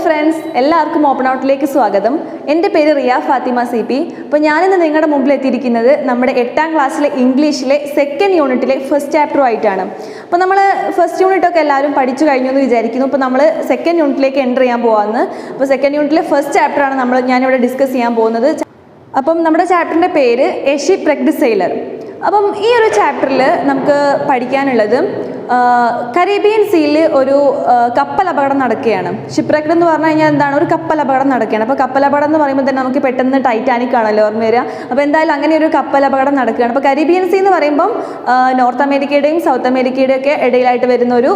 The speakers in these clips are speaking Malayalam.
ഫ്രണ്ട്സ്, എല്ലാവർക്കും ഓപ്പൺ ഔട്ടിലേക്ക് സ്വാഗതം. എൻ്റെ പേര് റിയ ഫാത്തിമ CP. അപ്പോൾ ഞാനിന്ന് നിങ്ങളുടെ മുമ്പിൽ എത്തിയിരിക്കുന്നത് നമ്മുടെ 8ാം ക്ലാസ്സിലെ ഇംഗ്ലീഷിലെ സെക്കൻഡ് യൂണിറ്റിലെ ഫസ്റ്റ് ചാപ്റ്റർ ആയിട്ടാണ്. അപ്പോൾ നമ്മൾ ഫസ്റ്റ് യൂണിറ്റൊക്കെ എല്ലാവരും പഠിച്ചു കഴിഞ്ഞു എന്ന് വിചാരിക്കുന്നു. അപ്പോൾ നമ്മൾ സെക്കൻഡ് യൂണിറ്റിലേക്ക് എൻ്റർ ചെയ്യാൻ പോകാമെന്ന്. അപ്പോൾ സെക്കൻഡ് യൂണിറ്റിലെ ഫസ്റ്റ് ചാപ്റ്ററാണ് ഞാനിവിടെ ഡിസ്കസ് ചെയ്യാൻ പോകുന്നത്. അപ്പം നമ്മുടെ ചാപ്റ്ററിൻ്റെ പേര് എ ഷിപ്പ് റെക്ക്ഡ് സെയിലർ. അപ്പം ഈ ഒരു ചാപ്റ്ററിൽ നമുക്ക് പഠിക്കാനുള്ളത് കരീബിയൻ സീയിൽ ഒരു കപ്പൽ അപകടം നടക്കുകയാണ്. ഷിപ്പ് റെക്ക്ഡ് എന്ന് പറഞ്ഞു കഴിഞ്ഞാൽ എന്താണ്? ഒരു കപ്പൽ അപകടം നടക്കുകയാണ്. അപ്പോൾ കപ്പൽ അപകടം എന്ന് പറയുമ്പോൾ തന്നെ നമുക്ക് പെട്ടെന്ന് ടൈറ്റാനിക് ആണല്ലോ ഓർമ്മ വരിക. അപ്പോൾ എന്തായാലും അങ്ങനെ ഒരു കപ്പൽ അപകടം നടക്കുകയാണ്. അപ്പോൾ കരീബിയൻ സീ എന്ന് പറയുമ്പം നോർത്ത് അമേരിക്കയുടെയും സൗത്ത് അമേരിക്കയുടെയും ഒക്കെ ഇടയിലായിട്ട് വരുന്ന ഒരു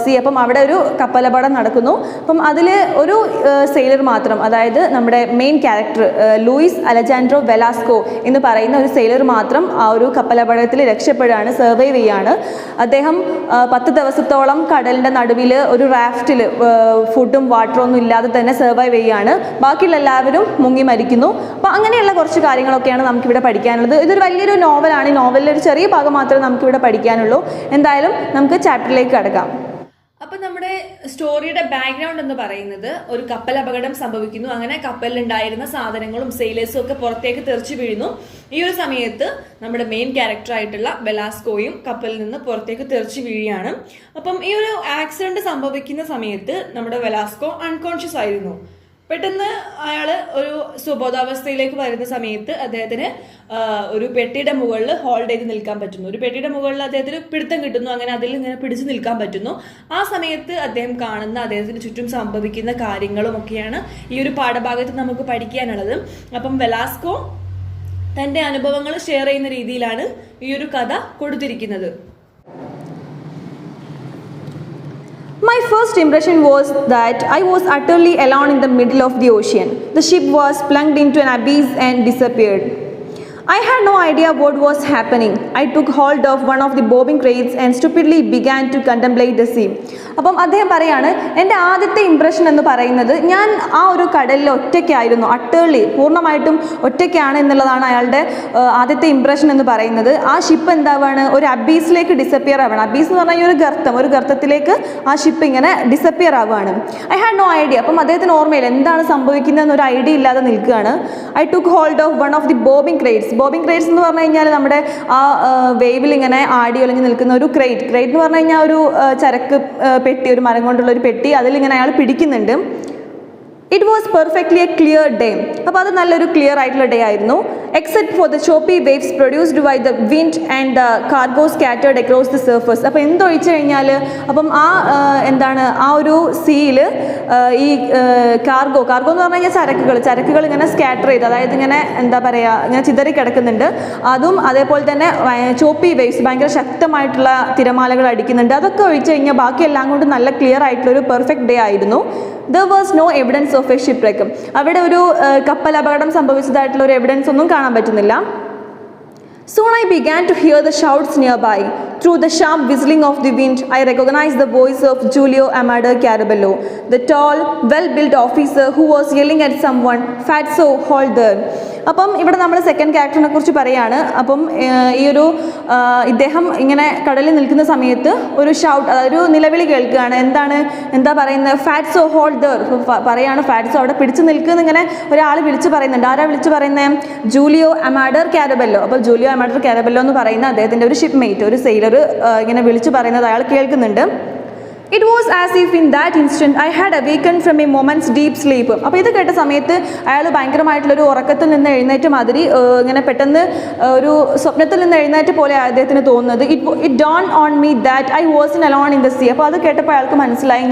സീ. അപ്പം അവിടെ ഒരു കപ്പൽ അപകടം നടക്കുന്നു. അപ്പം അതിൽ ഒരു സെയിലർ മാത്രം, അതായത് നമ്മുടെ main character Luis Alejandro Velasco എന്ന് പറയുന്ന ഒരു സെയിലർ മാത്രം ആ ഒരു കപ്പൽ അപകടത്തിൽ രക്ഷപ്പെടുകയാണ്, സർവൈവ് ചെയ്യാണ്. അദ്ദേഹം 10 ദിവസത്തോളം കടലിൻ്റെ നടുവിൽ ഒരു റാഫ്റ്റിൽ ഫുഡും വാട്ടറും ഒന്നും ഇല്ലാതെ തന്നെ സർവൈവ് ചെയ്യുകയാണ്. ബാക്കിയുള്ള എല്ലാവരും മുങ്ങി മരിക്കുന്നു. അപ്പോൾ അങ്ങനെയുള്ള കുറച്ച് കാര്യങ്ങളൊക്കെയാണ് നമുക്കിവിടെ പഠിക്കാനുള്ളത്. ഇതൊരു വലിയൊരു നോവലാണ്. ഈ നോവലിൽ ഒരു ചെറിയ ഭാഗം മാത്രമേ നമുക്കിവിടെ പഠിക്കാനുള്ളൂ. എന്തായാലും നമുക്ക് ചാപ്റ്ററിലേക്ക് കടക്കാം. അപ്പം നമ്മുടെ സ്റ്റോറിയുടെ ബാക്ക്ഗ്രൗണ്ട് എന്ന് പറയുന്നത് ഒരു കപ്പൽ അപകടം സംഭവിക്കുന്നു. അങ്ങനെ കപ്പലിലുണ്ടായിരുന്ന സാധനങ്ങളും സെയിലേഴ്സും ഒക്കെ പുറത്തേക്ക് തെറിച്ചു വീഴുന്നു. ഈ ഒരു സമയത്ത് നമ്മുടെ മെയിൻ ക്യാരക്ടർ ആയിട്ടുള്ള വെലാസ്കോയും കപ്പലിൽ നിന്ന് പുറത്തേക്ക് തെറിച്ചു വീഴുകയാണ്. അപ്പം ഈ ഒരു ആക്സിഡന്റ് സംഭവിക്കുന്ന സമയത്ത് നമ്മുടെ വെലാസ്കോ അൺകോൺഷ്യസ് ആയിരുന്നു. പെട്ടെന്ന് അയാൾ ഒരു സുബോധാവസ്ഥയിലേക്ക് വരുന്ന സമയത്ത് അദ്ദേഹത്തിന് ഒരു പെട്ടിയുടെ മുകളിൽ ഹോൾഡ് ചെയ്ത് നിൽക്കാൻ പറ്റുന്നു. ഒരു പെട്ടിയുടെ മുകളിൽ അദ്ദേഹത്തിന് പിടുത്തം കിട്ടുന്നു. അങ്ങനെ അതിൽ ഇങ്ങനെ പിടിച്ചു നിൽക്കാൻ പറ്റുന്നു. ആ സമയത്ത് അദ്ദേഹം കാണുന്ന അദ്ദേഹത്തിന് ചുറ്റും സംഭവിക്കുന്ന കാര്യങ്ങളും ഒക്കെയാണ് ഈ ഒരു പാഠഭാഗത്ത് നമുക്ക് പഠിക്കാനുള്ളത്. അപ്പം വെലാസ്കോ തൻ്റെ അനുഭവങ്ങൾ ഷെയർ ചെയ്യുന്ന രീതിയിലാണ് ഈ ഒരു കഥ കൊടുത്തിരിക്കുന്നത്. My first impression was that I was utterly alone in the middle of the ocean. The ship was plunged into an abyss and disappeared. I had no idea what was happening. I took hold of one of the bobbing crates and stupidly began to contemplate the sea. അപ്പം അദ്ദേഹം പറയാണ്, എൻ്റെ ആദ്യത്തെ ഇംപ്രഷൻ എന്ന് പറയുന്നത് ഞാൻ ആ ഒരു കടലിൽ ഒറ്റയ്ക്കായിരുന്നു, അട്ടേർലി പൂർണ്ണമായിട്ടും ഒറ്റയ്ക്കാണ് എന്നുള്ളതാണ് അയാളുടെ ആദ്യത്തെ ഇംപ്രഷൻ എന്ന് പറയുന്നത്. ആ ഷിപ്പ് എന്താവാണ്? ഒരു അബീസിലേക്ക് ഡിസപ്പിയർ ആവുകയാണ്. അബീസ് എന്ന് പറഞ്ഞാൽ ഒരു ഗർത്തത്തിലേക്ക് ആ ഷിപ്പ് ഇങ്ങനെ ഡിസപ്പിയർ ആവുകയാണ്. I had no idea. അപ്പം അദ്ദേഹത്തിന് ഓർമ്മയില്ല എന്താണ് സംഭവിക്കുന്നതെന്ന് ഒരു ഐഡിയ ഇല്ലാതെ നിൽക്കുകയാണ്. I took hold of one of the bobbing crates. Bobbing crates എന്ന് പറഞ്ഞു കഴിഞ്ഞാൽ നമ്മുടെ ആ വേവിൽ ഇങ്ങനെ ആടി ഒളിഞ്ഞ് നിൽക്കുന്ന ഒരു ക്രേറ്റ് എന്ന് പറഞ്ഞു കഴിഞ്ഞാൽ ഒരു ചരക്ക് പെട്ടി, ഒരു മരം കൊണ്ടുള്ള ഒരു പെട്ടി. അതിലിങ്ങനെ അയാൾ പിടിക്കുന്നുണ്ട്. It was perfectly a clear day. അപ്പോൾ അത് നല്ലൊരു ക്ലിയർ ആയിട്ടുള്ള ഡേ ആയിരുന്നു. Except for the choppy waves produced by the wind and the cargo scattered across the surface. അപ്പോൾ എന്തൊഴിച്ചു കഴിഞ്ഞാൽ അപ്പം ആ ഒരു സീയിൽ ഈ കാർഗോ എന്ന് പറഞ്ഞു കഴിഞ്ഞാൽ ചരക്കുകൾ ഇങ്ങനെ സ്കാറ്റർ ചെയ്ത്, അതായത് ഇങ്ങനെ ഇങ്ങനെ ചിതറി കിടക്കുന്നുണ്ട്. അതും അതേപോലെ തന്നെ ചോപ്പി വേവ്സ്, ഭയങ്കര ശക്തമായിട്ടുള്ള തിരമാലകൾ അടിക്കുന്നുണ്ട്. അതൊക്കെ ഒഴിച്ചു കഴിഞ്ഞാൽ ബാക്കിയെല്ലാം കൊണ്ട് നല്ല ക്ലിയർ ആയിട്ടുള്ളൊരു പെർഫെക്റ്റ് ഡേ ആയിരുന്നു. There was no evidence of a shipwreck. അവിടെ ഒരു കപ്പൽ അപകടം സംഭവിച്ചതായിട്ടുള്ള ഒരു എവിഡൻസ് ഒന്നും കാണാൻ പറ്റുന്നില്ല. Soon I began to hear the shouts nearby. Through the sharp whistling of the wind, I recognized the voice of Giulio Amadeo Carabello, the tall, well-built officer who was yelling at someone, "Fatso, hold there." അപ്പം ഇവിടെ നമ്മൾ സെക്കൻഡ് ക്യാരക്ടറിനെ കുറിച്ച് പറയുകയാണ്. അപ്പം ഈ ഒരു ഇദ്ദേഹം ഇങ്ങനെ കടലിൽ നിൽക്കുന്ന സമയത്ത് ഒരു ഷൗട്ട്, അതൊരു നിലവിളി കേൾക്കുകയാണ്. എന്താ പറയുന്നത്? "ഫാറ്റ്സോ, ഹോൾഡ് ദർ." പറയാണ് ഫാറ്റ്സോ അവിടെ പിടിച്ചു നിൽക്കുന്ന ഇങ്ങനെ ഒരാൾ വിളിച്ചു പറയുന്നുണ്ട്. ആരാ വിളിച്ചു പറയുന്നത്? Julio Amador Carabello. അപ്പോൾ ജൂലിയോ അമാഡർ കാരബെല്ലോ എന്ന് പറയുന്ന അദ്ദേഹത്തിൻ്റെ ഒരു ഷിപ്പ്മേറ്റ്, ഒരു സെയിലർ ഇങ്ങനെ വിളിച്ചു പറയുന്നത് അയാൾ കേൾക്കുന്നുണ്ട്. It was as if in that instant I had awakened from a moment's deep sleep. അപ്പോൾ ഇത് കേട്ട സമയത്ത് അയാൾ ഭയങ്കരമായിട്ടുള്ളൊരു ഉറക്കത്തിൽ നിന്ന് എഴുന്നേറ്റ് മാതിരി ഇങ്ങനെ പെട്ടെന്ന് ഒരു സ്വപ്നത്തിൽ നിന്ന് എഴുന്നേറ്റ് പോലെ അദ്ദേഹത്തിന് തോന്നുന്നത്. It dawned on me that I wasn't alone in the sea. അപ്പോൾ അത് കേട്ടപ്പോൾ അയാൾക്ക് മനസ്സിലായി,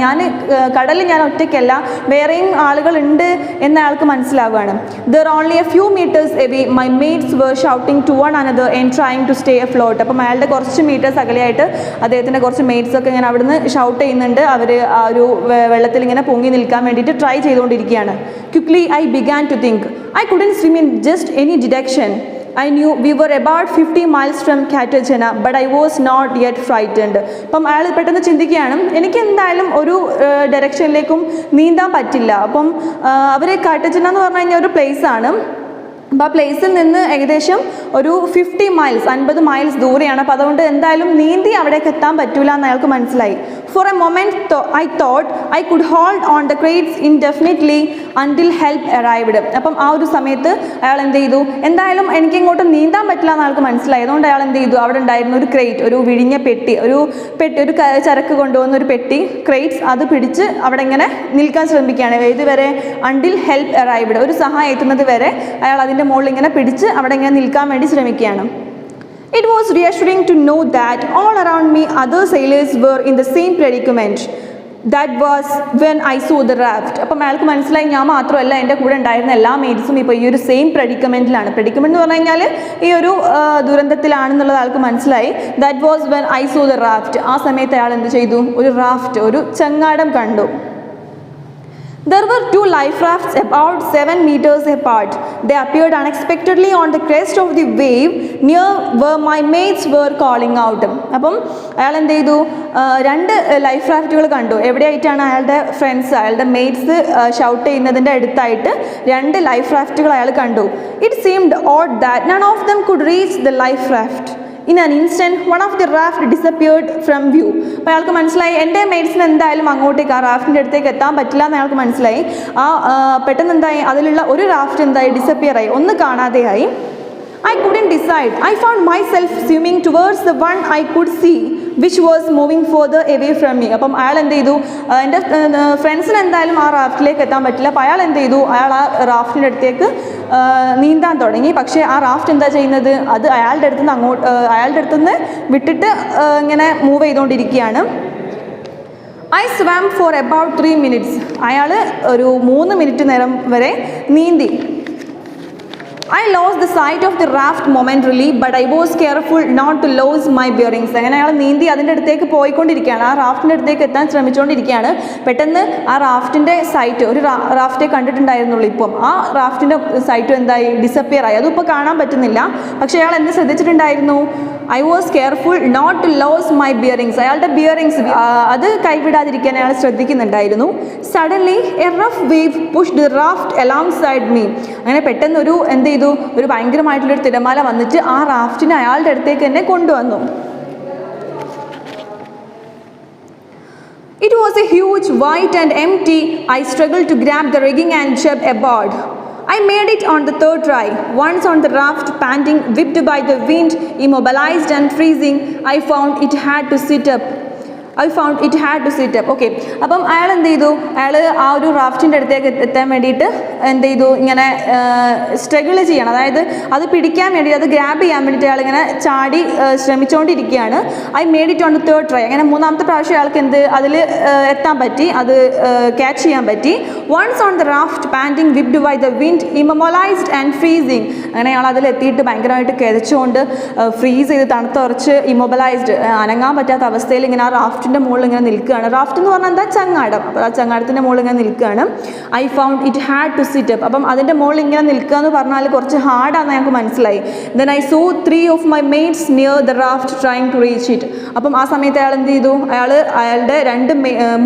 കടലിൽ ഞാൻ ഒറ്റയ്ക്കല്ല, വേറെയും ആളുകളുണ്ട് എന്ന് അയാൾക്ക് മനസ്സിലാവുകയാണ്. There are only a few meters away my mates were shouting to one another and trying to stay afloat. അപ്പം അയാളുടെ കുറച്ച് മീറ്റേഴ്സ് അകലെയായിട്ട് അദ്ദേഹത്തിൻ്റെ കുറച്ച് മേറ്റ്സ് ഒക്കെ ഇങ്ങനെ അവിടുന്ന് ഷൗട്ട് ചെയ്യുന്നുണ്ട്. അവർ ആ ഒരു വെള്ളത്തിൽ ഇങ്ങനെ പൊങ്ങി നിൽക്കാൻ വേണ്ടിയിട്ട് ട്രൈ ചെയ്തുകൊണ്ടിരിക്കുകയാണ്. Quickly I began to think. I couldn't swim in just any direction. I knew we were about 50 miles from Cartagena, but I was not yet frightened. അപ്പം അയാൾ പെട്ടെന്ന് ചിന്തിക്കുകയാണ്, എനിക്ക് എന്തായാലും ഒരു ഡയറക്ഷനിലേക്കും നീന്താൻ പറ്റില്ല. അപ്പം അവർ കാർട്ടജന എന്ന് പറഞ്ഞു കഴിഞ്ഞാൽ ഒരു പ്ലേസാണ്. അപ്പോൾ ആ പ്ലേസിൽ നിന്ന് ഏകദേശം ഒരു 50 മൈൽസ് 50 മൈൽസ് ദൂരെയാണ്. അപ്പോൾ അതുകൊണ്ട് എന്തായാലും നീന്തി അവിടേക്ക് എത്താൻ പറ്റൂല എന്ന് അയാൾക്ക് മനസ്സിലായി. For a moment I thought I could hold on the crates indefinitely until help arrived. അപ്പം ആ ഒരു സമയത്ത് അയാൾ എന്ത് ചെയ്തു, എന്തായാലും എനിക്ക് ഇങ്ങോട്ട് നീന്താൻ പറ്റില്ല എന്ന് ആൾക്ക് മനസ്സിലായി. അതുകൊണ്ട് അയാൾ എന്ത് ചെയ്തു, അവിടെ ഉണ്ടായിരുന്ന ഒരു ക്രേറ്റ്, ഒരു വിഴിഞ്ഞ പെട്ടി, ഒരു ചരക്ക് കൊണ്ടുവന്ന ഒരു പെട്ടി, ക്രേറ്റ്സ്, അത് പിടിച്ച് അവിടെ ഇങ്ങനെ നിൽക്കാൻ ശ്രമിക്കുകയാണ്. ഇതുവരെ അണ്ടിൽ ഹെൽപ്പ് അറൈവ്ഡ്, ഒരു സഹായം എത്തുന്നത് വരെ അയാൾ അതിൻ്റെ മുകളിൽ ഇങ്ങനെ പിടിച്ച് അവിടെ ഇങ്ങനെ നിൽക്കാൻ വേണ്ടി ശ്രമിക്കുകയാണ്. It was reassuring to know that all around me other sailors were in the same predicament. That was when I saw the raft. അപ്പം അയാൾക്ക് മനസ്സിലായി ഞാൻ മാത്രമല്ല, എൻ്റെ കൂടെ ഉണ്ടായിരുന്ന എല്ലാ മേറ്റ്സും ഇപ്പോൾ ഈ ഒരു സെയിം പ്രെഡിക്കമെൻറ്റിലാണ്. പ്രെഡിക്കമെൻ്റ് എന്ന് പറഞ്ഞു കഴിഞ്ഞാൽ ഈ ഒരു ദുരന്തത്തിലാണെന്നുള്ളത് ആൾക്ക് മനസ്സിലായി. That was when I so the raft. ആ സമയത്ത് അയാൾ എന്ത് ചെയ്തു, ഒരു റാഫ്റ്റ്, ഒരു ചങ്ങാടം കണ്ടു. There were two life rafts about 7 meters apart. They appeared unexpectedly on the crest of the wave near where my mates were calling out. അപ്പം അയാൾ എന്ത് ചെയ്തു, രണ്ട് ലൈഫ് റാഫ്റ്റുകൾ കണ്ടു. എവിടെയായിട്ടാണ് അയാളുടെ ഫ്രണ്ട്സ്, അയാളുടെ മെയ്റ്റ്സ് ഷൗട്ട് ചെയ്യുന്നതിൻ്റെ അടുത്തായിട്ട് രണ്ട് ലൈഫ് റാഫ്റ്റുകൾ അയാൾ കണ്ടു. It seemed odd that none of them could reach the life raft. In an instant, one of the raft disappeared from view. അപ്പോൾ അയാൾക്ക് മനസ്സിലായി എൻ്റെ മെയ്റ്റ്സിന് എന്തായാലും അങ്ങോട്ടേക്ക്, ആ റാഫ്റ്റിൻ്റെ അടുത്തേക്ക് എത്താൻ പറ്റില്ല എന്ന് അയാൾക്ക് മനസ്സിലായി. പെട്ടെന്ന് എന്തായി, അതിലുള്ള ഒരു റാഫ്റ്റ് എന്തായി, ഡിസപ്പിയർ ആയി, ഒന്ന് കാണാതെയായി. I couldn't decide. I found myself swimming towards the one I could see, which was moving further away from me. അപ്പം അയാൾ എന്ത് ചെയ്തു, എൻ്റെ ഫ്രണ്ട്സിന് എന്തായാലും ആ റാഫ്റ്റിലേക്ക് എത്താൻ പറ്റില്ല. അപ്പോൾ അയാൾ എന്ത് ചെയ്തു, അയാൾ ആ റാഫ്റ്റിൻ്റെ അടുത്തേക്ക് നീന്താൻ തുടങ്ങി. പക്ഷേ ആ റാഫ്റ്റ് എന്താ ചെയ്യുന്നത്, അത് അയാളുടെ അടുത്തുനിന്ന് അയാളുടെ അടുത്തുനിന്ന് വിട്ടിട്ട് ഇങ്ങനെ മൂവ് ചെയ്തുകൊണ്ടിരിക്കുകയാണ്. I swam for about 3 minutes. അയാൾ ഒരു 3 മിനിറ്റ് നേരം വരെ നീന്തി. I lost the sight of the raft momentarily, but I was careful not to lose my bearings. അങ്ങനെ അയാൾ നീന്തി അതിൻ്റെ അടുത്തേക്ക് പോയിക്കൊണ്ടിരിക്കുകയാണ്, ആ റാഫ്റ്റിൻ്റെ അടുത്തേക്ക് എത്താൻ ശ്രമിച്ചുകൊണ്ടിരിക്കുകയാണ്. പെട്ടെന്ന് ആ റാഫ്റ്റിൻ്റെ സൈറ്റ്, ഒരു റാഫ്റ്റേ കണ്ടിട്ടുണ്ടായിരുന്നുള്ളൂ ഇപ്പം, ആ റാഫ്റ്റിൻ്റെ സൈറ്റ് എന്തായി, ഡിസപ്പിയർ ആയി. അതിപ്പോൾ കാണാൻ പറ്റുന്നില്ല. പക്ഷേ അയാൾ എന്ത് ശ്രദ്ധിച്ചിട്ടുണ്ടായിരുന്നു, I was careful not to lose my bearings, അയാളുടെ ബിയറിങ്സ് അത് കൈവിടാതിരിക്കാൻ അയാൾ ശ്രദ്ധിക്കുന്നുണ്ടായിരുന്നു. Suddenly a rough wave pushed the raft alongside me. അങ്ങനെ പെട്ടെന്ന് എന്ത് ചെയ്തു, ഒരു ഭയങ്കരമായിട്ടുള്ളൊരു തിരമാല വന്നിട്ട് ആ റാഫ്റ്റിനെ അയാളുടെ അടുത്തേക്ക് തന്നെ കൊണ്ടുവന്നു. It was a huge, white and empty. I struggled to grab the rigging and jump aboard. I made it on the third try. Once on the raft, panting, whipped by the wind, immobilized and freezing, I found it had to sit up. Okay, അപ്പം അയാൾ എന്ത് ചെയ്തു, അയാൾ ആ ഒരു റാഫ്റ്റിൻ്റെ അടുത്തേക്ക് എത്താൻ വേണ്ടിയിട്ട് എന്ത് ചെയ്തു, ഇങ്ങനെ സ്ട്രഗിൾ ചെയ്യണം, അതായത് അത് പിടിക്കാൻ വേണ്ടി, അത് ഗ്രാബ് ചെയ്യാൻ വേണ്ടിയിട്ട് അയാൾ ഇങ്ങനെ ചാടി ശ്രമിച്ചുകൊണ്ടിരിക്കുകയാണ്. I made it on the third try. അങ്ങനെ മൂന്നാമത്തെ പ്രാവശ്യം അയാൾക്ക് അതിൽ എത്താൻ പറ്റി, അത് ക്യാച്ച് ചെയ്യാൻ പറ്റി. Once on the raft, panting, whipped by the wind, immobilised and freezing. അങ്ങനെ അയാൾ അതിലെത്തിയിട്ട് ഭയങ്കരമായിട്ട് കിതച്ചുകൊണ്ട്, ഫ്രീസ് ചെയ്ത്, തണുത്തുറച്ച്, ഇമ്മൊബലൈസ്ഡ്, അനങ്ങാൻ പറ്റാത്ത അവസ്ഥയിൽ ഇങ്ങനെ ആ റാഫ്റ്റിൻ്റെ മുകളിൽ ഇങ്ങനെ നിൽക്കുകയാണ്. റാഫ്റ്റ് എന്ന് പറഞ്ഞാൽ എന്താ, ചങ്ങാടം. അപ്പോൾ ആ ചങ്ങാടത്തിൻ്റെ മുകളിൽ ഇങ്ങനെ നിൽക്കുകയാണ്. I found it had to sit up. അപ്പം അതിൻ്റെ മുകളിൽ ഇങ്ങനെ നിൽക്കുക എന്ന് പറഞ്ഞാൽ കുറച്ച് ഹാർഡാണെന്ന് ഞങ്ങൾക്ക് മനസ്സിലായി. Then I so 3 of my mates near the raft trying to reach it. അപ്പം ആ സമയത്ത് അയാൾ എന്ത് ചെയ്തു, അയാളുടെ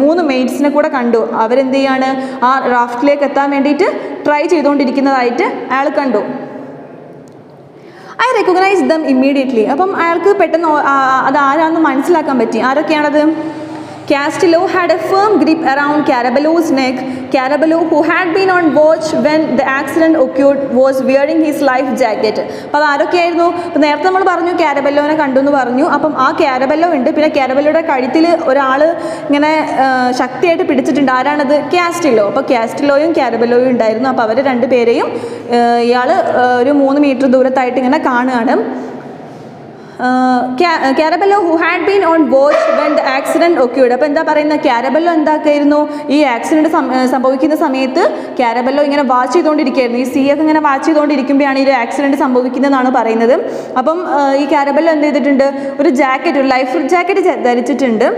3 മെയ്റ്റ്സിനെ കൂടെ കണ്ടു. അവരെന്ത് ചെയ്യാണ്, ആ റാഫ്റ്റിലേക്ക് എത്താൻ വേണ്ടിയിട്ട് ട്രൈ ചെയ്തുകൊണ്ടിരിക്കുന്നതായിട്ട് അയാൾ കണ്ടു. I recognise them immediately. അപ്പം അയാൾക്ക് പെട്ടെന്ന് അത് ആരാണെന്ന് മനസ്സിലാക്കാൻ പറ്റി. ആരൊക്കെയാണത്? Castello had a firm grip around Caraballo's neck. Caraballo, who had been on watch when the accident occurred, was wearing his life jacket. അപ്പോൾ അത് ആരൊക്കെയായിരുന്നു? അപ്പോൾ നേരത്തെ നമ്മൾ പറഞ്ഞു കാരബെല്ലോനെ കണ്ടു എന്ന് പറഞ്ഞു. അപ്പം ആ കാരബെല്ലോ ഉണ്ട്, പിന്നെ കാരബെല്ലോയുടെ കഴുത്തിൽ ഒരാൾ ഇങ്ങനെ ശക്തിയായിട്ട് പിടിച്ചിട്ടുണ്ട്. ആരാണത്? കാസ്റ്റെല്ലോ. അപ്പോൾ കാസ്റ്റെല്ലോയും കാരബെല്ലോയും ഉണ്ടായിരുന്നു. അപ്പോൾ അവർ രണ്ടുപേരെയും ഇയാൾ ഒരു 3 മീറ്റർ ദൂരത്തായിട്ട് ഇങ്ങനെ കാണുകയാണ്. Carabello who had been on watch when the accident occurred. അപ്പോൾ എന്താ പറയുന്നത്, കാരബെല്ലോ എന്താക്കായിരുന്നു, ഈ ആക്സിഡൻറ്റ് സംഭവിക്കുന്ന സമയത്ത് കാരബെല്ലോ ഇങ്ങനെ വാച്ച് ചെയ്തുകൊണ്ടിരിക്കുകയായിരുന്നു. ഈ സീയൊക്കെ ഇങ്ങനെ വാച്ച് ചെയ്തുകൊണ്ടിരിക്കുമ്പോഴാണ് ഈ ഒരു ആക്സിഡൻറ്റ് സംഭവിക്കുന്നതെന്നാണ് പറയുന്നത്. അപ്പം ഈ കാരബെല്ലോ എന്ത് ചെയ്തിട്ടുണ്ട്, ഒരു ജാക്കറ്റ്, ഒരു ലൈഫ് ജാക്കറ്റ് ധരിച്ചിട്ടുണ്ട്.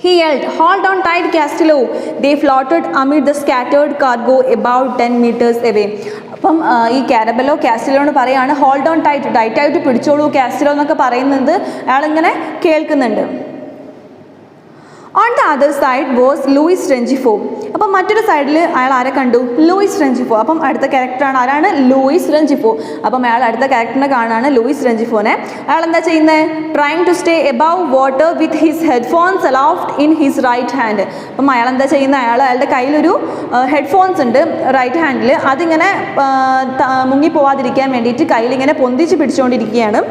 He yelled, "Hold on tight, Castello." They floated amid the scattered cargo about 10 meters away. അപ്പം ഈ കാരബെല്ലോ കാസ്റ്റെല്ലോട് പറയാണ്, ഹോൾഡ് ഓൺ ടൈറ്റായിട്ട് പിടിച്ചോളൂ കാസ്റ്റെല്ലോ എന്നൊക്കെ പറയുന്നത് അയാളിങ്ങനെ കേൾക്കുന്നുണ്ട്. On the other side was Luis Rengifo. അപ്പം മറ്റൊരു സൈഡിൽ അയാൾ ആരെ കണ്ടു? Luis Rengifo. അപ്പം അടുത്ത ക്യാരക്ടറാണ് ആരാണ്? Luis Rengifo. അപ്പം അയാൾ അടുത്ത ക്യാരക്ടറിനെ കാണാണ് ലൂയിസ് റെഞ്ചിഫോനെ. അയാൾ എന്താ ചെയ്യുന്നത്? Trying to stay above water with his headphones aloft in his right hand. അപ്പം അയാൾ എന്താ ചെയ്യുന്നത്? അയാളുടെ കയ്യിലൊരു ഹെഡ്ഫോൺസ് ഉണ്ട് റൈറ്റ് ഹാൻഡിൽ. അതിങ്ങനെ മുങ്ങിപ്പോവാതിരിക്കാൻ വേണ്ടിയിട്ട് കയ്യിലിങ്ങനെ പൊന്തിച്ച് പിടിച്ചുകൊണ്ടിരിക്കുകയാണ്.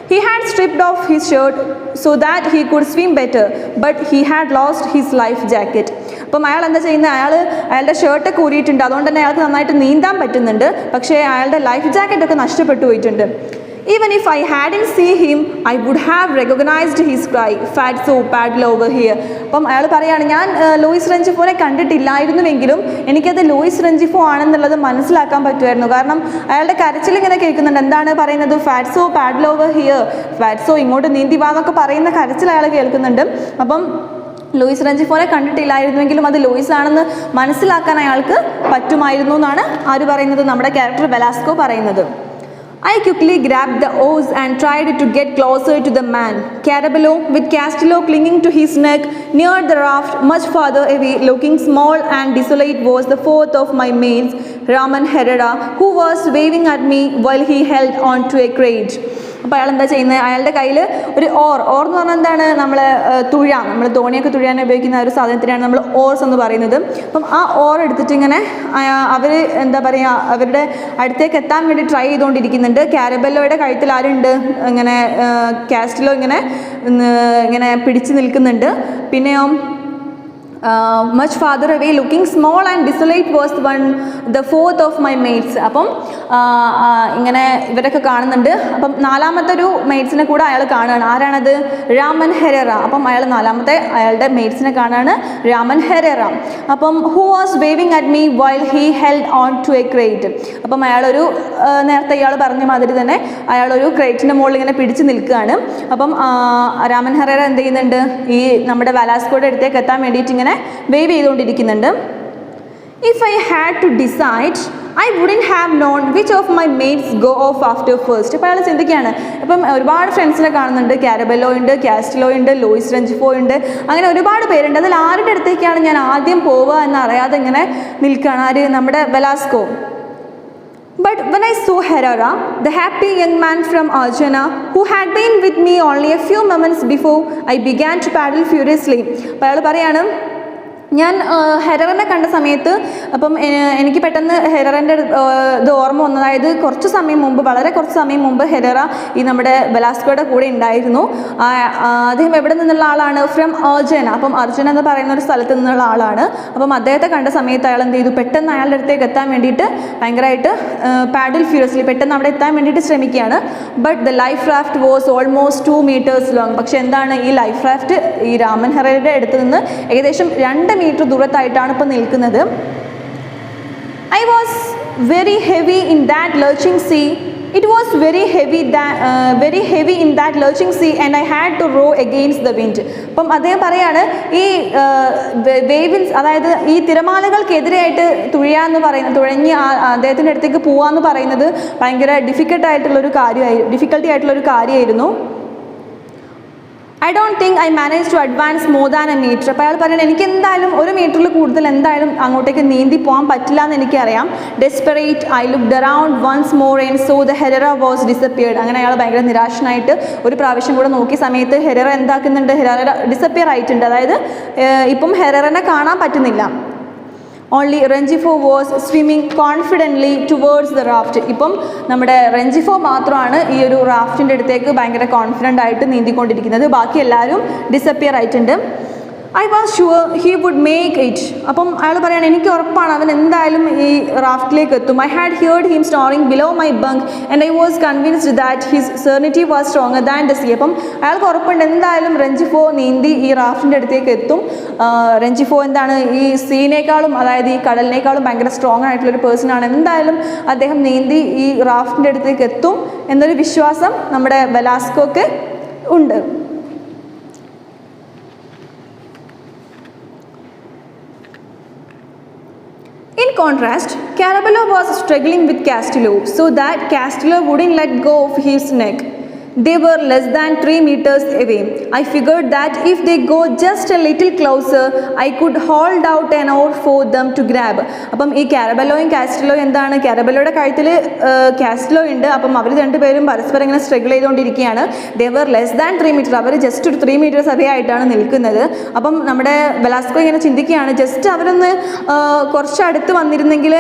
He had stripped off his shirt so that he could swim better, but he had lost his life jacket. അപ്പം അയാൾ എന്താ ചെയ്യുന്നത്? അയാളുടെ ഷർട്ടൊക്കെ ഊരിയിട്ടുണ്ട്, അതുകൊണ്ട് തന്നെ അയാൾക്ക് നന്നായിട്ട് നീന്താൻ പറ്റുന്നുണ്ട്. പക്ഷേ അയാളുടെ ലൈഫ് ജാക്കറ്റൊക്കെ നഷ്ടപ്പെട്ടു പോയിട്ടുണ്ട്. Even if I hadn't seen him, I would have recognized his cry, "Fatso, paddle over here." അപ്പം അയാൾ പറയുകയാണ്, ഞാൻ ലൂയിസ് റെഞ്ചിഫോനെ കണ്ടിട്ടില്ലായിരുന്നുവെങ്കിലും എനിക്കത് ലൂയിസ് റെഞ്ചിഫോ ആണെന്നുള്ളത് മനസ്സിലാക്കാൻ പറ്റുമായിരുന്നു. കാരണം അയാളുടെ കരച്ചിൽ ഇങ്ങനെ കേൾക്കുന്നുണ്ട്. എന്താണ് പറയുന്നത്? "ഫാറ്റ്സോ, പാഡൽ ഓവർ ഹിയർ." ഫാറ്റ്സോ, ഇങ്ങോട്ട് നീന്തി വാ എന്നൊക്കെ പറയുന്ന കരച്ചിൽ അയാൾ കേൾക്കുന്നുണ്ട്. അപ്പം ലൂയിസ് റെഞ്ചിഫോനെ കണ്ടിട്ടില്ലായിരുന്നുവെങ്കിലും അത് ലൂയിസ് ആണെന്ന് മനസ്സിലാക്കാൻ അയാൾക്ക് പറ്റുമായിരുന്നു എന്നാണ് ആര് പറയുന്നത്? നമ്മുടെ ക്യാരക്ടർ വെലാസ്കോ പറയുന്നത്. I quickly grabbed the oars and tried to get closer to the man. Carabello, with Castillo clinging to his neck, neared the raft much farther away. Looking small and desolate was the fourth of my mates, Raman Herrera, who was waving at me while he held on to a crate. അപ്പോൾ അയാൾ എന്താ ചെയ്യുന്നത്? അയാളുടെ കയ്യിൽ ഒരു ഓർ എന്ന് പറഞ്ഞാൽ എന്താണ്? നമ്മൾ തോണിയൊക്കെ തുഴയാൻ ഉപയോഗിക്കുന്ന ഒരു സാധനത്തിനാണ് നമ്മൾ ഓർസ് എന്ന് പറയുന്നത്. അപ്പം ആ ഓർ എടുത്തിട്ട് ഇങ്ങനെ അവർ എന്താ പറയുക, അവരുടെ അടുത്തേക്ക് എത്താൻ വേണ്ടി ട്രൈ ചെയ്തുകൊണ്ടിരിക്കുന്നുണ്ട്. കാരബെല്ലോയുടെ കഴുത്തിൽ ആരുണ്ട്? ഇങ്ങനെ കാസ്റ്റിലോ ഇങ്ങനെ പിടിച്ച് നിൽക്കുന്നുണ്ട്. പിന്നെയോ much farther away, looking small and desolate, was the fourth of my mates. അപ്പം ഇങ്ങനെ ഇവരൊക്കെ കാണുന്നുണ്ട്. അപ്പം നാലാമത്തെ ഒരു മെയ്റ്റ്സിനെ കൂടെ അയാൾ കാണുകയാണ്. ആരാണത്? രാമൻ ഹെരേറ. അപ്പം അയാളുടെ മെയ്റ്റ്സിനെ കാണുകയാണ് രാമൻ ഹെരേറ. അപ്പം who was waving at me while he held on to a crate. അപ്പം അയാളൊരു നേരത്തെ ഇയാൾ പറഞ്ഞ മാതിരി തന്നെ അയാളൊരു ക്രേറ്റിൻ്റെ മുകളിൽ ഇങ്ങനെ പിടിച്ച് നിൽക്കുകയാണ്. അപ്പം രാമൻ ഹെരേറ എന്ത് ചെയ്യുന്നുണ്ട്? ഈ നമ്മുടെ വെലാസ്കോയുടെ അടുത്തേക്ക് എത്താൻ വേണ്ടിയിട്ട് ഇങ്ങനെ wave ചെയ്തുകൊണ്ടിരിക്കുന്നുണ്ട്. If I had to decide, I wouldn't have known which of my mates go off after first. ഇപ്പോൾ അയാൾ ചിന്തിക്കുകയാണ്. ഇപ്പം ഒരുപാട് ഫ്രണ്ട്സിനെ കാണുന്നുണ്ട്. കാരബെല്ലോ ഉണ്ട്, കാസ്റ്റിലോ ഉണ്ട്, ലൂയിസ് റെഞ്ചിഫോ ഉണ്ട്, അങ്ങനെ ഒരുപാട് പേരുണ്ട്. അതിൽ ആരുടെ അടുത്തേക്കാണ് ഞാൻ ആദ്യം പോവുക എന്നറിയാതെ ഇങ്ങനെ നിൽക്കുകയാണ്. ആര്? നമ്മുടെ Velasco. But when I saw Herrera, the happy young man from Arjuna, who had been with me only a few moments before, I began to paddle furiously. അപ്പോൾ അയാൾ പറയാണ്, ഞാൻ ഹെററിനെ കണ്ട സമയത്ത് അപ്പം എനിക്ക് പെട്ടെന്ന് ഹെററിൻ്റെ ഇത് ഓർമ്മ വന്നു. അതായത് വളരെ കുറച്ച് സമയം മുമ്പ് ഹെററ ഈ നമ്മുടെ വെലാസ്കോയുടെ കൂടെ ഉണ്ടായിരുന്നു. അദ്ദേഹം എവിടെ നിന്നുള്ള ആളാണ്? ഫ്രം അർജുന. അപ്പം അർജുന എന്ന് പറയുന്ന ഒരു സ്ഥലത്ത് നിന്നുള്ള ആളാണ്. അപ്പം അദ്ദേഹത്തെ കണ്ട സമയത്ത് അയാൾ എന്ത് ചെയ്തു? പെട്ടെന്ന് അയാളുടെ അടുത്തേക്ക് എത്താൻ വേണ്ടിയിട്ട് ഭയങ്കരമായിട്ട് പാഡിൽ ഫ്യൂരിയസ്ലി പെട്ടെന്ന് അവിടെ എത്താൻ വേണ്ടിയിട്ട് ശ്രമിക്കുകയാണ്. But the life raft was almost 2 meters long. പക്ഷെ എന്താണ്? ഈ ലൈഫ് റാഫ്റ്റ് ഈ രാമൻ ഹെറയുടെ അടുത്ത് നിന്ന് ഏകദേശം 2 മീറ്റർ ദൂരത്തായിട്ടാണ് ഇപ്പോൾ നിൽക്കുന്നത്. I was very heavy in that lurching sea. It was very heavy in that lurching sea and I had to row against the wind. അപ്പം അദ്ദേഹം പറയാണ്, ഈ വേവിൻസ്, അതായത് ഈ തിരമാലകൾക്കെതിരെയായിട്ട് തുഴഞ്ഞ് അദ്ദേഹത്തിൻ്റെ അടുത്തേക്ക് പോവാന്ന് പറയുന്നത് ഭയങ്കര ഡിഫിക്കൽട്ടി ആയിട്ടുള്ളൊരു കാര്യമായിരുന്നു. I don't think I managed to advance more than a meter. അപ്പോൾ അയാൾ പറയുന്നത്, എനിക്ക് എന്തായാലും 1 മീറ്ററിൽ കൂടുതൽ എന്തായാലും അങ്ങോട്ടേക്ക് നീന്തി പോകാൻ പറ്റില്ല എന്ന് എനിക്കറിയാം. Desperate, I looked around once more and saw the Herrera was disappeared. അങ്ങനെ അയാൾ ഭയങ്കര നിരാശനായിട്ട് ഒരു പ്രാവശ്യം കൂടെ നോക്കിയ സമയത്ത് ഹെററ എന്താക്കുന്നുണ്ട്? ഹെററ ഡിസപ്പിയർ ആയിട്ടുണ്ട്. അതായത് ഇപ്പം ഹെററിനെ കാണാൻ പറ്റുന്നില്ല. Only Rengifo was swimming confidently towards the raft. ഇപ്പം നമ്മുടെ റെഞ്ചിഫോ മാത്രമാണ് ഈ ഒരു റാഫ്റ്റിൻ്റെ അടുത്തേക്ക് ഭയങ്കര കോൺഫിഡൻ്റ് ആയിട്ട് നീന്തിക്കൊണ്ടിരിക്കുന്നത്. ബാക്കി എല്ലാവരും ഡിസപ്പിയർ ആയിട്ടുണ്ട്. I was sure he would make it. അപ്പം അയാൾ പറയാണ്, എനിക്ക് ഉറപ്പാണ് അവൻ എന്തായാലും ഈ റാഫ്റ്റിലേക്ക് എത്തും. I had heard him snoring below my bunk and I was convinced that his serenity was stronger than the sea. അപ്പം അയാൾക്ക് ഉറപ്പുണ്ട് എന്തായാലും റെഞ്ചിഫോ നീന്തി ഈ റാഫ്റ്റിൻ്റെ അടുത്തേക്ക് എത്തും. റെഞ്ചിഫോ എന്താണ്? ഈ സീനേക്കാളും, അതായത് ഈ കടലിനേക്കാളും ഭയങ്കര സ്ട്രോങ് ആയിട്ടുള്ളൊരു പേഴ്സണാണ്. എന്തായാലും അദ്ദേഹം നീന്തി ഈ റാഫ്റ്റിൻ്റെ അടുത്തേക്ക് എത്തും എന്നൊരു വിശ്വാസം നമ്മുടെ വെലാസ്കോക്ക് ഉണ്ട്. In contrast, Carabello was struggling with Castillo so that Castillo wouldn't let go of his neck. They were less than 3 meters away. I figured that if they go just a little closer, I could hold out an oar for them to grab. അപ്പം ഈ കാരബെല്ലോയും കാസ്റ്റലോയും എന്താണ്, കാരബെല്ലോയുടെ കഴുത്തിൽ കാസ്റ്റലോ ഉണ്ട്. അപ്പം അവർ രണ്ടുപേരും പരസ്പരം ഇങ്ങനെ സ്ട്രഗിൾ ചെയ്തുകൊണ്ടിരിക്കുകയാണ്. They were less than 3 meters. Our just ഒരു 3 meters അതേയായിട്ടാണ് നിൽക്കുന്നത്. അപ്പം നമ്മുടെ വെലാസ്കോ ഇങ്ങനെ ചിന്തിക്കുകയാണ്, ജസ്റ്റ് അവരൊന്ന് കുറച്ച് അടുത്ത് വന്നിരുന്നെങ്കിൽ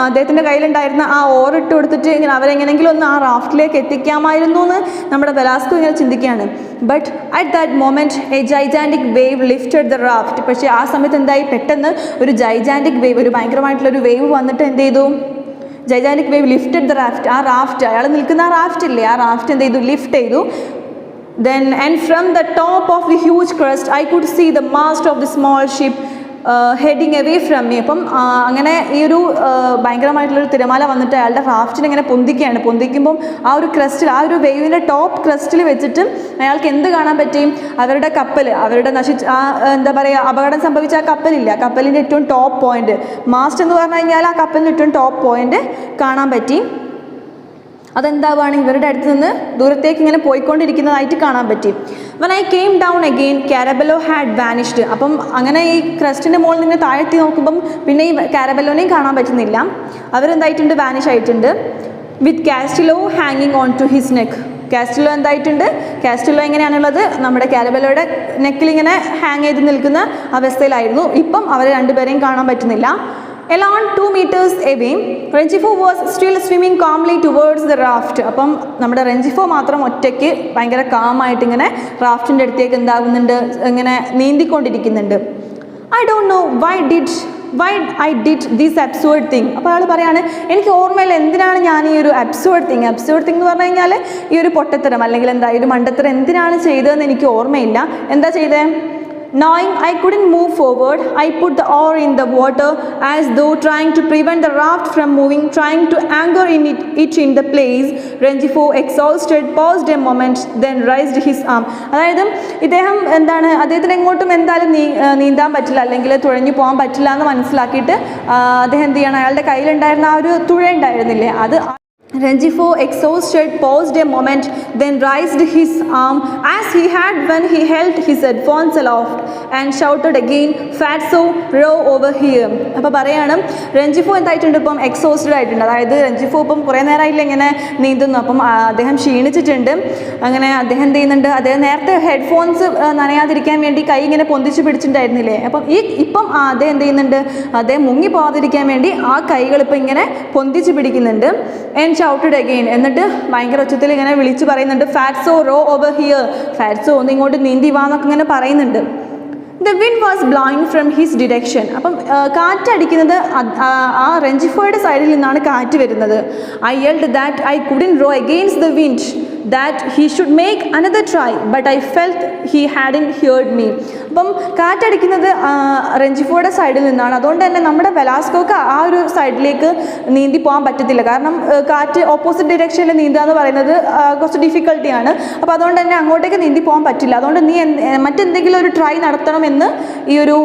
അദ്ദേഹത്തിൻ്റെ കയ്യിലുണ്ടായിരുന്ന ആ ഓറിട്ട് കൊടുത്തിട്ട് ഇങ്ങനെ അവരെങ്ങനെങ്കിലും ഒന്ന് ആ റാഫ്റ്റിലേക്ക് എത്തിക്കാമായിരുന്നു എന്ന് നമ്മുടെ വെലാസ്കോ ഇങ്ങനെ ചിന്തിക്കുകയാണ്. But at that moment A gigantic wave lifted the raft. പക്ഷേ ആ സമയത്ത് എന്തായി, പെട്ടെന്ന് ഒരു ജൈജാൻറ്റിക് വേവ്, ഒരു ഭയങ്കരമായിട്ടുള്ളൊരു വേവ് വന്നിട്ട് എന്ത് ചെയ്തു, gigantic wave lifted the raft. ആ റാഫ്റ്റ്, അയാൾ നിൽക്കുന്ന ആ റാഫ്റ്റ് ഇല്ലേ, ആ റാഫ്റ്റ് എന്ത് ചെയ്തു, ലിഫ്റ്റ് ചെയ്തു. Then and from the top of the huge crest I could see the mast of the small ship heading away from me. അപ്പം അങ്ങനെ ഈ ഒരു ഭയങ്കരമായിട്ടുള്ളൊരു തിരമാല വന്നിട്ട് അയാളുടെ റാഫ്റ്റിനെ ഇങ്ങനെ പൊന്തിക്കുകയാണ്. പൊന്തിക്കുമ്പം ആ ഒരു ക്രസ്റ്റിൽ, ആ ഒരു വേവിൻ്റെ ടോപ്പ് ക്രസ്റ്റിൽ വെച്ചിട്ട് അയാൾക്ക് എന്ത് കാണാൻ പറ്റി, അവരുടെ കപ്പൽ, അവരുടെ എന്താ പറയുക, അപകടം സംഭവിച്ച ആ കപ്പലില്ല, കപ്പലിൻ്റെ ഏറ്റവും ടോപ്പ് പോയിന്റ്, മാസ്റ്റ് എന്ന് പറഞ്ഞു കഴിഞ്ഞാൽ ആ കപ്പലിൻ്റെ ഏറ്റവും ടോപ്പ് പോയിന്റ് കാണാൻ പറ്റി. അതെന്താവാണ്, ഇവരുടെ അടുത്ത് നിന്ന് ദൂരത്തേക്ക് ഇങ്ങനെ പോയിക്കൊണ്ടിരിക്കുന്നതായിട്ട് കാണാൻ പറ്റി. When I came down again Carabello had vanished. അപ്പം അങ്ങനെ ഈ ക്രസ്റ്റിൻ്റെ മുകളിൽ നിന്ന് താഴ്ത്തി നോക്കുമ്പം പിന്നെ ഈ കാരബെല്ലോനെയും കാണാൻ പറ്റുന്നില്ല. അവരെന്തായിട്ടുണ്ട്, വാനിഷ് ആയിട്ടുണ്ട്. വിത്ത് കാസ്റ്റലോ ഹാങ്ങിങ് ഓൺ ടു ഹിസ് നെക്ക്. കാസ്റ്റലോ എന്തായിട്ടുണ്ട്, കാസ്റ്റലോ എങ്ങനെയാണുള്ളത്, നമ്മുടെ കാരബെല്ലോയുടെ നെക്കിൽ ഇങ്ങനെ ഹാങ് ചെയ്ത് നിൽക്കുന്ന അവസ്ഥയിലായിരുന്നു. ഇപ്പം അവരെ രണ്ടുപേരെയും കാണാൻ പറ്റുന്നില്ല. Along 2 meters away, Rengifo was still swimming calmly towards the raft. അപ്പം നമ്മുടെ റെഞ്ചിഫോ മാത്രം ഒറ്റയ്ക്ക് ഭയങ്കര കാമായിട്ട് ഇങ്ങനെ റാഫ്റ്റിൻ്റെ അടുത്തേക്ക് എന്താകുന്നുണ്ട്, ഇങ്ങനെ നീന്തിക്കൊണ്ടിരിക്കുന്നുണ്ട്. I don't know why I did this absurd thing. അപ്പോൾ അയാൾ പറയാണ്, എനിക്ക് ഓർമ്മയില്ല എന്തിനാണ് ഞാൻ ഈ ഒരു അബ്സേർഡ് തിങ് എന്ന് പറഞ്ഞു കഴിഞ്ഞാൽ ഈ ഒരു പൊട്ടത്തരം അല്ലെങ്കിൽ എന്താ ഒരു മണ്ടത്തരം എന്തിനാണ് ചെയ്തതെന്ന് എനിക്ക് ഓർമ്മയില്ല. എന്താ ചെയ്തേ? Knowing I couldn't move forward, I put the oar in the water as though trying to prevent the raft from moving, trying to anchor it in the place. Rengifo, exhausted, paused a moment, then raised his arm. അതായത് ഇദ്ദേഹം എന്താണ്, അദ്ദേഹത്തിന് എങ്ങോട്ടും എന്തായാലും നീന്താൻ പറ്റില്ല അല്ലെങ്കിൽ തുഴഞ്ഞു പോകാൻ പറ്റില്ല എന്ന് മനസ്സിലാക്കിയിട്ട് അദ്ദേഹം എന്ത് ചെയ്യണം, അയാളുടെ കയ്യിലുണ്ടായിരുന്ന ആ ഒരു തുഴ ഉണ്ടായിരുന്നില്ലേ, അത് Rengifo, exhausted, paused a moment, then raised his arm as he had when he held his headphones aloft and shouted again, "Fatso, row over here." അപ്പോൾ പറയാണ്, റെഞ്ചിഫോ എന്തായിട്ടുണ്ട്, ഇപ്പം എക്സോസ്റ്റഡ് ആയിട്ടുണ്ട്. അതായത് റെഞ്ചിഫോ ഇപ്പം കുറേ നേരമായില്ല ഇങ്ങനെ നീന്തുന്നു. അപ്പം അദ്ദേഹം ക്ഷീണിച്ചിട്ടുണ്ട്. അങ്ങനെ അദ്ദേഹം എന്ത് ചെയ്യുന്നുണ്ട്, അദ്ദേഹം നേരത്തെ ഹെഡ്ഫോൺസ് നനയാതിരിക്കാൻ വേണ്ടി കൈ ഇങ്ങനെ പൊന്തിച്ച് പിടിച്ചിട്ടുണ്ടായിരുന്നില്ലേ, അപ്പം ഇപ്പം അദ്ദേഹം എന്ത് ചെയ്യുന്നുണ്ട്, അദ്ദേഹം മുങ്ങി പോകാതിരിക്കാൻ വേണ്ടി ആ കൈകൾ ഇപ്പം ഇങ്ങനെ പൊന്തിച്ച് പിടിക്കുന്നുണ്ട്. ആൻഡ് ഷൗട്ടഡ് അഗെയിൻ, എന്നിട്ട് ഭയങ്കര ഉച്ചത്തിൽ ഇങ്ങനെ വിളിച്ച് പറയുന്നുണ്ട്, Fatso row over here, Fatso ഒന്ന് ഇങ്ങോട്ട് നീന്തി വാ എന്നൊക്കെ ഇങ്ങനെ പറയുന്നുണ്ട്. The wind was blowing from his direction. അപ്പം കാറ്റടിക്കുന്നത് ആ റെഞ്ചിഫോയുടെ സൈഡിൽ നിന്നാണ് കാറ്റ് വരുന്നത്. I yelled that I couldn't row against the wind, that he should make another try, but I felt he hadn't heard me. അപ്പം കാറ്റടിക്കുന്നത് റെഞ്ചിഫോയുടെ സൈഡിൽ നിന്നാണ്. അതുകൊണ്ട് തന്നെ നമ്മുടെ വെലാസ്കോക്ക് ആ ഒരു സൈഡിലേക്ക് നീന്തി പോകാൻ പറ്റത്തില്ല. കാരണം കാറ്റ് ഓപ്പോസിറ്റ് ഡിറക്ഷനിൽ നീന്തുക എന്ന് പറയുന്നത് കുറച്ച് ഡിഫിക്കൽട്ടിയാണ്. അപ്പോൾ അതുകൊണ്ട് തന്നെ അങ്ങോട്ടേക്ക് നീന്തി പോകാൻ പറ്റില്ല. അതുകൊണ്ട് നീ മറ്റെന്തെങ്കിലും ഒരു ട്രൈ നടത്തണമെന്ന് ഈ ഒരു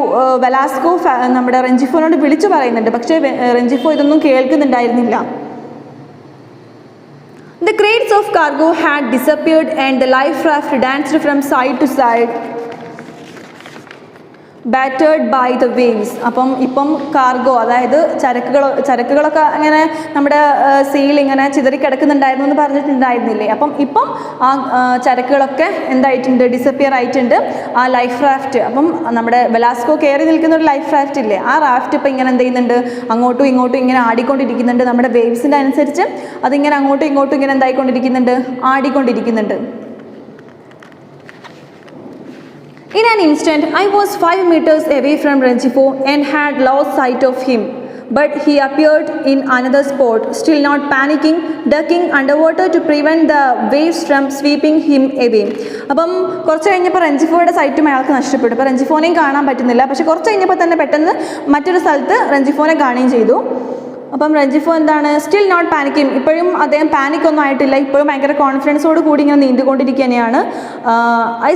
വെലാസ്കോ നമ്മുടെ റെഞ്ചിഫോനോട് വിളിച്ചു പറയുന്നുണ്ട്. പക്ഷേ റെഞ്ചിഫോ ഇതൊന്നും കേൾക്കുന്നുണ്ടായിരുന്നില്ല. The crates of cargo had disappeared and the life raft danced from side to side, battered by the waves. അപ്പം ഇപ്പം കാർഗോ, അതായത് ചരക്കുകളൊക്കെ അങ്ങനെ നമ്മുടെ സീൽ ഇങ്ങനെ ചിതറിക്കിടക്കുന്നുണ്ടായിരുന്നു എന്ന് പറഞ്ഞിട്ടുണ്ടായിരുന്നില്ലേ. അപ്പം ഇപ്പം ആ ചരക്കുകളൊക്കെ എന്തായിട്ടുണ്ട്, ഡിസപ്പിയർ ആയിട്ടുണ്ട്. ആ ലൈഫ് റാഫ്റ്റ്, അപ്പം നമ്മുടെ വെലാസ്കോ കയറി നിൽക്കുന്ന ഒരു ലൈഫ് റാഫ്റ്റ് ഇല്ലേ, ആ റാഫ്റ്റ് ഇപ്പം ഇങ്ങനെ എന്ത് ചെയ്യുന്നുണ്ട്, അങ്ങോട്ടും ഇങ്ങോട്ടും ഇങ്ങനെ ആടിക്കൊണ്ടിരിക്കുന്നുണ്ട്. നമ്മുടെ വേവ്സിൻ്റെ അനുസരിച്ച് അതിങ്ങനെ അങ്ങോട്ടും ഇങ്ങോട്ടും ഇങ്ങനെ എന്തായിക്കൊണ്ടിരിക്കുന്നുണ്ട്, ആടിക്കൊണ്ടിരിക്കുന്നുണ്ട്. In an instant, I was 5 meters away from Rengifo and had lost sight of him. But he appeared in another spot, still not panicking, ducking underwater to prevent the waves from sweeping him away. അപ്പം കുറച്ച് കഴിഞ്ഞപ്പോൾ റെഞ്ചിഫോയുടെ സൈറ്റും അയാൾക്ക് നഷ്ടപ്പെട്ടു. അപ്പോൾ റെഞ്ചിഫോനെയും കാണാൻ പറ്റുന്നില്ല. പക്ഷേ കുറച്ച് കഴിഞ്ഞപ്പോൾ തന്നെ പെട്ടെന്ന് മറ്റൊരു സ്ഥലത്ത് റെഞ്ചിഫോനെ കാണുകയും ചെയ്തു. അപ്പം രഞ്ജിഫോ എന്താണ്, സ്റ്റിൽ നോട്ട് പാനിക്കിങ്, ഇപ്പോഴും അദ്ദേഹം പാനിക് ഒന്നും ആയിട്ടില്ല, ഇപ്പോഴും ഭയങ്കര കോൺഫിഡൻസോട് കൂടി ഇങ്ങനെ നീന്തുകൊണ്ടിരിക്കുകയാണ്. I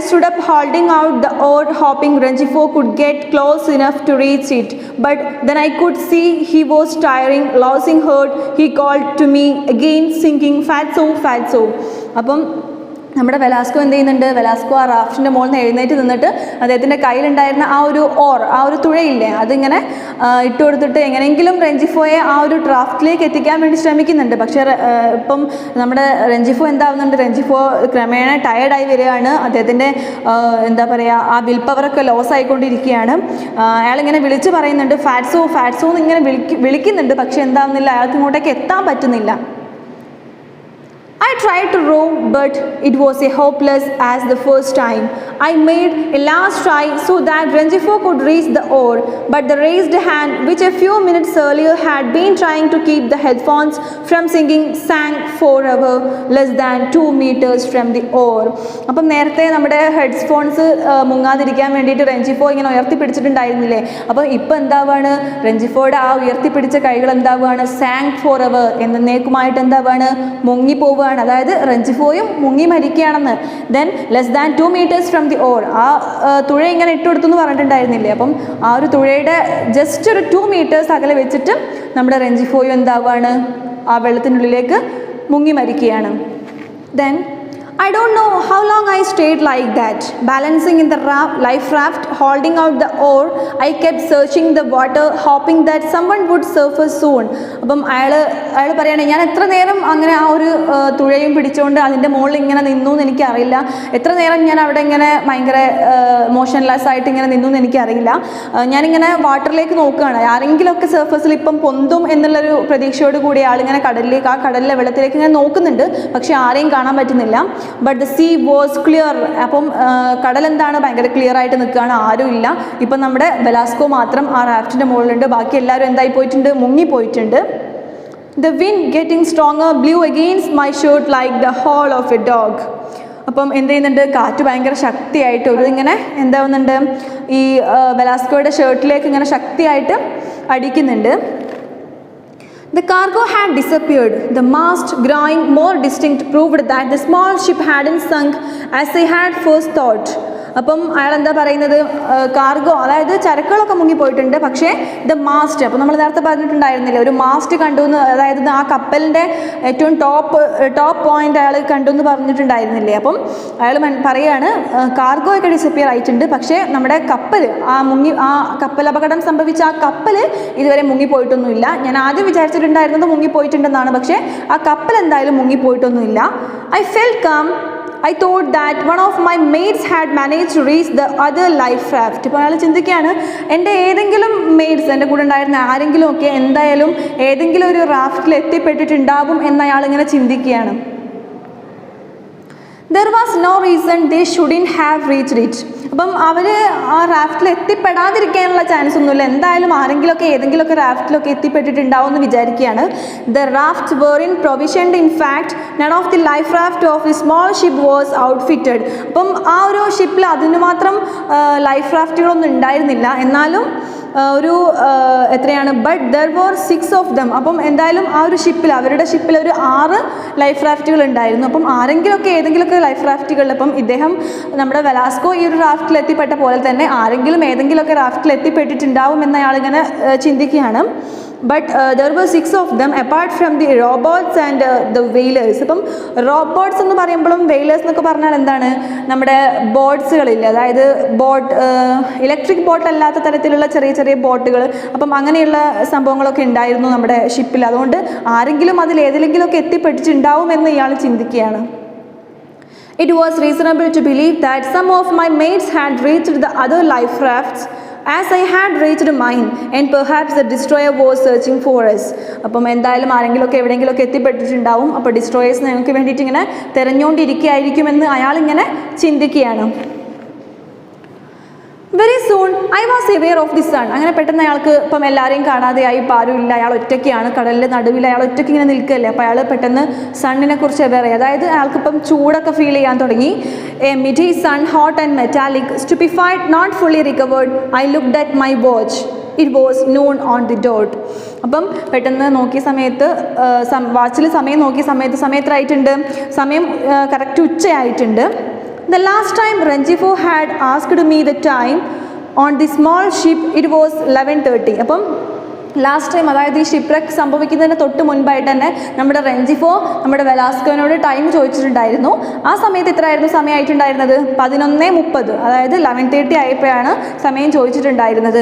stood up holding out the oar hoping Rengifo could get close enough to reach it, but then I could see he was tiring, losing heart. He called to me again sinking fatso fatso. അപ്പം നമ്മുടെ വെലാസ്കോ എന്ത് ചെയ്യുന്നുണ്ട്, വെലാസ്കോ ആ റാഫ്റ്റിൻ്റെ മുകളിൽ നിന്ന് എഴുന്നേറ്റ് നിന്നിട്ട് അദ്ദേഹത്തിൻ്റെ കയ്യിലുണ്ടായിരുന്ന ആ ഒരു തുഴയില്ലേ അതിങ്ങനെ ഇട്ട് കൊടുത്തിട്ട് എങ്ങനെയെങ്കിലും രഞ്ജിഫോയെ ആ ഒരു റാഫ്റ്റിലേക്ക് എത്തിക്കാൻ വേണ്ടി ശ്രമിക്കുന്നുണ്ട്. പക്ഷേ ഇപ്പം നമ്മുടെ രഞ്ജിഫോ എന്താവുന്നുണ്ട്, രഞ്ജിഫോ ക്രമേണ ടയേർഡായി വരികയാണ്, അദ്ദേഹത്തിൻ്റെ എന്താ പറയുക ആ വിൽ പവറൊക്കെ ലോസ് ആയിക്കൊണ്ടിരിക്കുകയാണ്. അയാളിങ്ങനെ വിളിച്ച് പറയുന്നുണ്ട് ഫാറ്റ്സോ ഫാറ്റ്സോ എന്ന് ഇങ്ങനെ വിളിക്കുന്നുണ്ട്, പക്ഷെ എന്താവുന്നില്ല, അയാൾക്ക് ഇങ്ങോട്ടേക്ക് എത്താൻ പറ്റുന്നില്ല. I tried to row, but it was as hopeless as the first time. I made a last try so that Rengifo could reach the oar, but the raised hand, which a few minutes earlier had been trying to keep the headphones from singing, sank forever less than 2 meters from the oar. അപ്പം നേരത്തെ നമ്മുടെ ഹെഡ്ഫോൺസ് മുങ്ങാതിരിക്കാൻ വേണ്ടിയിട്ട് രഞ്ജിഫോ ഇങ്ങനെ ഉയർത്തിപ്പിടിച്ചിട്ടുണ്ടായിരുന്നില്ലേ, അപ്പോൾ ഇപ്പോൾ എന്താവാണ്, രഞ്ജിഫോയുടെ ആ ഉയർത്തിപ്പിടിച്ച കൈകൾ എന്താവുകയാണ്, സാങ്ക് ഫോർ എവർ എന്നേക്കുമായിട്ട് എന്താവാണ്, മുങ്ങിപ്പോവുകയാണ്. അതായത് രഞ്ജിഫോയും മുങ്ങി മരിക്കുകയാണെന്ന്. Then less than 2 meters from the oar, ആ തുഴ ഇങ്ങനെ ഇട്ടുകൊടുത്തു എന്ന് പറഞ്ഞിട്ടുണ്ടായിരുന്നില്ലേ, അപ്പം ആ ഒരു തുഴയുടെ ജസ്റ്റ് ഒരു 2 meters അകലെ വെച്ചിട്ട് നമ്മുടെ രഞ്ജിഫോയും എന്താവുകയാണ്, ആ വെള്ളത്തിനുള്ളിലേക്ക് മുങ്ങി മരിക്കുകയാണ്. Then I don't know how long I stayed like that, balancing in the life raft, holding out the oar. I kept searching the water, hoping that someone would surface soon. അപ്പം അയാൾ പറയുകയാണെങ്കിൽ ഞാൻ എത്ര നേരം അങ്ങനെ ആ ഒരു തുഴയും പിടിച്ചുകൊണ്ട് അതിൻ്റെ മുകളിൽ ഇങ്ങനെ നിന്നു എന്ന് എനിക്കറിയില്ല, എത്ര നേരം ഞാൻ അവിടെ ഇങ്ങനെ ഭയങ്കര മോഷൻലെസ് ആയിട്ട് ഇങ്ങനെ നിന്നു എന്ന് എനിക്കറിയില്ല. ഞാനിങ്ങനെ വാട്ടറിലേക്ക് നോക്കുകയാണ്, ആരെങ്കിലുമൊക്കെ സർഫസിൽ ഇപ്പം പൊന്തും എന്നുള്ളൊരു പ്രതീക്ഷയോട് കൂടി ആളിങ്ങനെ കടലിലേക്ക്, ആ കടലിലെ വെള്ളത്തിലേക്ക് ഇങ്ങനെ നോക്കുന്നുണ്ട്, പക്ഷെ ആരെയും കാണാൻ പറ്റുന്നില്ല. But the sea was clear. അപ്പം കടൽ എന്താണ്, ഭയങ്കര ക്ലിയർ ആയിട്ട് നിൽക്കുകയാണ്, ആരും ഇല്ല. ഇപ്പം നമ്മുടെ വെലാസ്കോ മാത്രം ആ റാഫ്റ്റിൻ്റെ മുകളിലുണ്ട്, ബാക്കി എല്ലാവരും എന്തായി പോയിട്ടുണ്ട്, മുങ്ങിപ്പോയിട്ടുണ്ട്. The wind getting stronger blew against my shirt like the howl of a dog. അപ്പം എന്ത് ചെയ്യുന്നുണ്ട്, കാറ്റ് ഭയങ്കര ശക്തിയായിട്ട് ഇങ്ങനെ എന്താവുന്നുണ്ട്, ഈ വെലാസ്കോയുടെ ഷർട്ടിലേക്ക് ഇങ്ങനെ ശക്തിയായിട്ട് അടിക്കുന്നുണ്ട്. The cargo had disappeared. The mast, growing more distinct, proved that the small ship hadn't sunk as I had first thought. അപ്പം അയാൾ എന്താ പറയുന്നത്, കാർഗോ അതായത് ചരക്കുകളൊക്കെ മുങ്ങിപ്പോയിട്ടുണ്ട്, പക്ഷേ ദ മാസ്റ്റ്, അപ്പോൾ നമ്മൾ നേരത്തെ പറഞ്ഞിട്ടുണ്ടായിരുന്നില്ലേ ഒരു മാസ്റ്റ് കണ്ടു എന്ന്, അതായത് ആ കപ്പലിൻ്റെ ഏറ്റവും ടോപ്പ് പോയിന്റ് അയാൾ കണ്ടു എന്ന് പറഞ്ഞിട്ടുണ്ടായിരുന്നില്ലേ. അപ്പം അയാൾ പറയുകയാണ് കാർഗോ ഒക്കെ ഡിസപ്പിയർ ആയിട്ടുണ്ട്, പക്ഷേ നമ്മുടെ കപ്പൽ ആ കപ്പൽ അപകടം സംഭവിച്ച ആ കപ്പൽ ഇതുവരെ മുങ്ങിപ്പോയിട്ടൊന്നുമില്ല. ഞാൻ ആദ്യം വിചാരിച്ചിട്ടുണ്ടായിരുന്നത് മുങ്ങിപ്പോയിട്ടുണ്ടെന്നാണ്, പക്ഷേ ആ കപ്പൽ എന്തായാലും മുങ്ങിപ്പോയിട്ടൊന്നുമില്ല. I felt calm. I thought that one of my mates had managed to reach the other life raft. ഇപ്പോൾ അയാൾ ചിന്തിക്കുകയാണ്, എൻ്റെ ഏതെങ്കിലും മെയ്റ്റ്സ്, എൻ്റെ കൂടെ ഉണ്ടായിരുന്ന ആരെങ്കിലും ഒക്കെ എന്തായാലും ഏതെങ്കിലും ഒരു റാഫ്റ്റിൽ എത്തിപ്പെട്ടിട്ടുണ്ടാവും എന്ന് അയാളിങ്ങനെ ചിന്തിക്കുകയാണ്. There was no reason they shouldn't have reached it. അപ്പം അവർ ആ റാഫ്റ്റിൽ എത്തിപ്പെടാതിരിക്കാനുള്ള ചാൻസ് ഒന്നുമില്ല, എന്തായാലും ആരെങ്കിലുമൊക്കെ ഏതെങ്കിലുമൊക്കെ റാഫ്റ്റിലൊക്കെ എത്തിപ്പെട്ടിട്ടുണ്ടാവും എന്ന് വിചാരിക്കുകയാണ്. The raft were in provisioned. In fact, none of the life raft of the small ship was outfitted. അപ്പം ആ ഒരു ഷിപ്പിൽ അതിന് മാത്രം ലൈഫ് റാഫ്റ്റുകളൊന്നും ഉണ്ടായിരുന്നില്ല, എന്നാലും എത്രയാണ്, but there were 6 of them. അപ്പം എന്തായാലും ആ ഒരു അവരുടെ ഷിപ്പിൽ ഒരു 6 ലൈഫ് റാഫ്റ്റുകൾ ഉണ്ടായിരുന്നു. അപ്പം ആരെങ്കിലുമൊക്കെ ഏതെങ്കിലുമൊക്കെ ലൈഫ് റാഫ്റ്റുകളിൽ, അപ്പം ഇദ്ദേഹം നമ്മുടെ വെലാസ്കോ ഈ ഒരു റാഫ്റ്റിൽ എത്തിപ്പെട്ട പോലെ തന്നെ ആരെങ്കിലും ഏതെങ്കിലുമൊക്കെ റാഫ്റ്റിൽ എത്തിപ്പെട്ടിട്ടുണ്ടാവും എന്ന് അയാളിങ്ങനെ ചിന്തിക്കുകയാണ്. But there were 6 of them apart from the robots and the whalers. അപ്പം റോബോട്ട്സ് എന്ന് പറയുമ്പോഴും വെയിലേഴ്സ് എന്നൊക്കെ പറഞ്ഞാൽ എന്താണ്, നമ്മുടെ ബോട്ട്സുകളില്ല, അതായത് ഇലക്ട്രിക് ബോട്ട് അല്ലാത്ത തരത്തിലുള്ള ചെറിയ ചെറിയ ബോട്ടുകൾ, അപ്പം അങ്ങനെയുള്ള സംഭവങ്ങളൊക്കെ ഉണ്ടായിരുന്നു നമ്മുടെ ഷിപ്പിൽ. അതുകൊണ്ട് ആരെങ്കിലും അതിൽ ഏതിലെങ്കിലുമൊക്കെ എത്തിപ്പെട്ടിട്ടുണ്ടാവുമെന്ന് ഇയാൾ ചിന്തിക്കുകയാണ്. It was reasonable to believe that some of my mates had reached the other life rafts as I had reached mine, and perhaps the destroyer was searching for us. അപ്പം എന്തായാലും ആരെങ്കിലുമൊക്കെ എവിടെയെങ്കിലുമൊക്കെ എത്തിപ്പെട്ടിട്ടുണ്ടാവും, അപ്പോൾ ഡിസ്ട്രോയേഴ്സ് ഞങ്ങൾക്ക് വേണ്ടിയിട്ട് ഇങ്ങനെ തിരഞ്ഞുകൊണ്ടിരിക്കുകയായിരിക്കുമെന്ന് അയാളിങ്ങനെ ചിന്തിക്കുകയാണ്. Very soon I was aware of the sun. അങ്ങനെ പെട്ടെന്ന് അയാൾക്ക് ഇപ്പം എല്ലാവരെയും കാണാതെയായി, ഇപ്പോൾ ആരുമില്ല, അയാൾ ഒറ്റയ്ക്കാണ് കടലിൻ്റെ നടുവിൽ, അയാൾ ഒറ്റയ്ക്ക് ഇങ്ങനെ നിൽക്കുകയല്ലേ. അപ്പോൾ അയാൾ പെട്ടെന്ന് സണ്ണിനെ കുറിച്ച് അവെയർ ആയി, അതായത് അയാൾക്കിപ്പം ചൂടൊക്കെ ഫീൽ ചെയ്യാൻ തുടങ്ങി. A midday sun, hot and metallic, stupefied, not fully recovered. I looked at my watch. It was noon on the dot. അപ്പം പെട്ടെന്ന് നോക്കിയ സമയത്ത് വാച്ചിൽ സമയം നോക്കിയ സമയത്ത് സമയം എത്ര ആയിട്ടുണ്ട്? സമയം correct ഉച്ചയായിട്ടുണ്ട്. The last time Rangifo had asked me the time on the small ship, it was 11:30. അപ്പം ലാസ്റ്റ് ടൈം, അതായത് ഈ ഷിപ്രക്ക് സംഭവിക്കുന്നതിന് തൊട്ട് മുൻപായിട്ട് തന്നെ നമ്മുടെ റെഞ്ചിഫോ നമ്മുടെ വെലാസ്കോനോട് ടൈം ചോദിച്ചിട്ടുണ്ടായിരുന്നു. ആ സമയത്ത് എത്ര ആയിരുന്നു സമയമായിട്ടുണ്ടായിരുന്നത്? 11:30, അതായത് 11:30 ആയപ്പോഴാണ് സമയം ചോദിച്ചിട്ടുണ്ടായിരുന്നത്.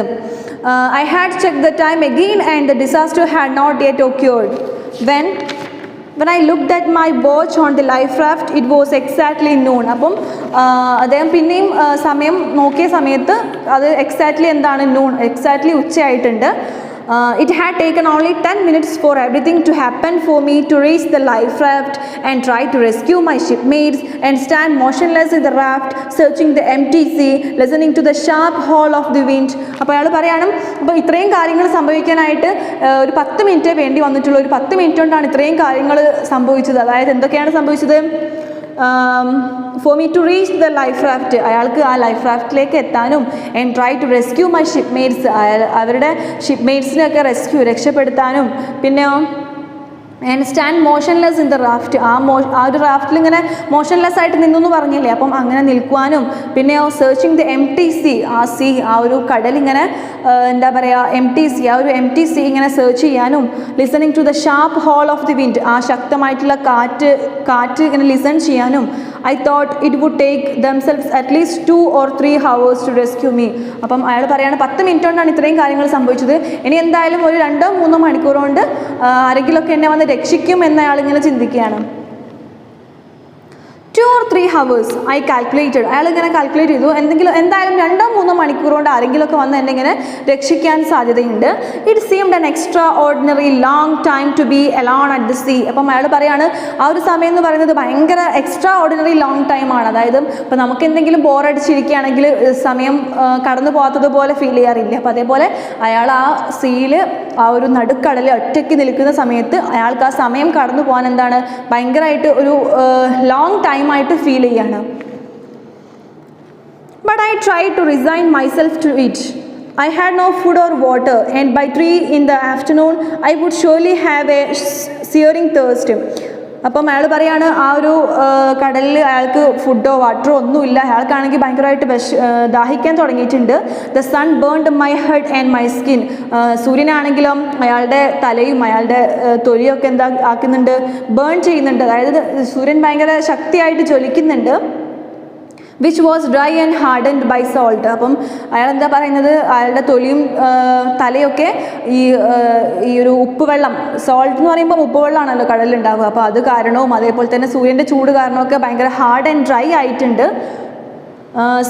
I had checked the time again and the disaster had not yet occurred. When I looked at my watch on the life raft, it was exactly noon. അപ്പം അദ്ദേഹം പിന്നെയും സമയം നോക്കിയ സമയത്ത് അത് എക്സാക്ട്ലി എന്താണ്? noon, എക്സാക്ട്ലി ഉച്ചയായിട്ടുണ്ട്. It had taken only 10 minutes for everything to happen for me to reach the life raft and try to rescue my shipmates and stand motionless in the raft, searching the empty sea, listening to the sharp howl of the wind. അപ്പോൾ അയാൾ പറയാണ്, അപ്പോൾ ഇത്രയും കാര്യങ്ങൾ സംഭവിക്കാനായിട്ട് ഒരു 10 മിനിറ്റ് വേണ്ടി വന്നിട്ടുള്ളൂ. ഒരു 10 മിനിറ്റ് കൊണ്ടാണ് ഇത്രയും കാര്യങ്ങൾ സംഭവിച്ചത്. അതായത് എന്തൊക്കെയാണ് സംഭവിച്ചത്? For me to reach the life raft, അയാൾക്ക് ആ ലൈഫ് റാഫ്റ്റിലേക്ക് എത്താനും and try to rescue my shipmates, അവരുടെ ഷിപ്മേറ്റ്സിനെയൊക്കെ രക്ഷപ്പെടുത്താനും, പിന്നെ and stand motionless in the raft, ആ ഒരു റാഫ്റ്റിൽ ഇങ്ങനെ മോഷൻലെസ് ആയിട്ട് നിന്നു എന്ന് പറഞ്ഞില്ലേ, അപ്പം അങ്ങനെ നിൽക്കുവാനും, പിന്നെ സെർച്ചിങ് ദ എംപ്റ്റി സീ, ആ ഒരു കടലിങ്ങനെ എന്താ പറയുക, എംപ്റ്റി സീ, ആ ഒരു എംപ്റ്റി സീ ഇങ്ങനെ സെർച്ച് ചെയ്യാനും, listening to the sharp howl of the wind, ആ ശക്തമായിട്ടുള്ള കാറ്റ് ഇങ്ങനെ ലിസൺ ചെയ്യാനും. I thought it would take themselves at least 2 or 3 hours to rescue me. അപ്പം അയാൾ പറയാണ് 10 മിനിറ്റ് കൊണ്ടാണ് ഇത്രയും കാര്യങ്ങൾ സംഭവിച്ചത്. ഇനി എന്തായാലും ഒരു 2-3 മണിക്കൂർ കൊണ്ട് ആരെങ്കിലുമൊക്കെ എന്നെ വന്ന് രക്ഷിക്കും എന്ന് അയാൾ ഇങ്ങനെ ചിന്തിക്കുകയാണ്. 2 or 3 hours I calculated. അയാൾ ഇങ്ങനെ കാൽക്കുലേറ്റ് ചെയ്തു, എന്തായാലും 2-3 മണിക്കൂർ കൊണ്ട് ആരെങ്കിലുമൊക്കെ വന്ന് എന്നെ ഇങ്ങനെ രക്ഷിക്കാൻ സാധ്യതയുണ്ട്. It seemed an extraordinary long time to be alone at the sea. അപ്പം അയാൾ പറയാണ്, ആ ഒരു സമയം എന്ന് പറയുന്നത് ഭയങ്കര എക്സ്ട്രാ ഓർഡിനറി ലോങ് ടൈമാണ്. അതായത് ഇപ്പം നമുക്ക് എന്തെങ്കിലും ബോറടിച്ചിരിക്കുകയാണെങ്കിൽ സമയം കടന്നു പോകാത്തതുപോലെ ഫീൽ ചെയ്യാറില്ല. അപ്പം അതേപോലെ അയാൾ ആ സീയിൽ, ആ ഒരു നടുക്കടലിൽ ഒറ്റയ്ക്ക് നിൽക്കുന്ന സമയത്ത് അയാൾക്ക് ആ സമയം കടന്നു പോകാൻ എന്താണ് ഭയങ്കരമായിട്ട് ഒരു ലോങ് ടൈമായിട്ട് ഫീൽ ചെയ്യാണ്. But I tried to resign myself to it. I had no food or water, and by 3 in the afternoon I would surely have a searing thirst. അപ്പം അയാൾ പറയാണ്, ആ ഒരു കടലിൽ അയാൾക്ക് ഫുഡോ വാട്ടറോ ഒന്നുമില്ല. അയാൾക്കാണെങ്കിൽ ഭയങ്കരമായിട്ട് ദാഹിക്കാൻ തുടങ്ങിയിട്ടുണ്ട്. The sun burned my head and my skin. സൂര്യനാണെങ്കിലും അയാളുടെ തലയും അയാളുടെ തൊലിയൊക്കെ എന്താ ആക്കുന്നുണ്ട്? ബേൺ ചെയ്യുന്നുണ്ട്. അതായത് സൂര്യൻ ഭയങ്കര ശക്തിയായിട്ട് ജ്വലിക്കുന്നുണ്ട്. Which was dry and hardened by salt. അപ്പം അയാൾ എന്താ പറയുന്നത്, അയാളുടെ തൊലിയും തലയൊക്കെ ഈ ഒരു ഉപ്പുവെള്ളം, സോൾട്ട് എന്ന് പറയുമ്പോൾ ഉപ്പുവെള്ളമാണല്ലോ കടലിലുണ്ടാവുക, അപ്പോൾ അത് കാരണവും അതേപോലെ തന്നെ സൂര്യൻ്റെ ചൂട് കാരണമൊക്കെ ഭയങ്കര ഹാർഡ് ആൻഡ് ഡ്രൈ ആയിട്ടുണ്ട്.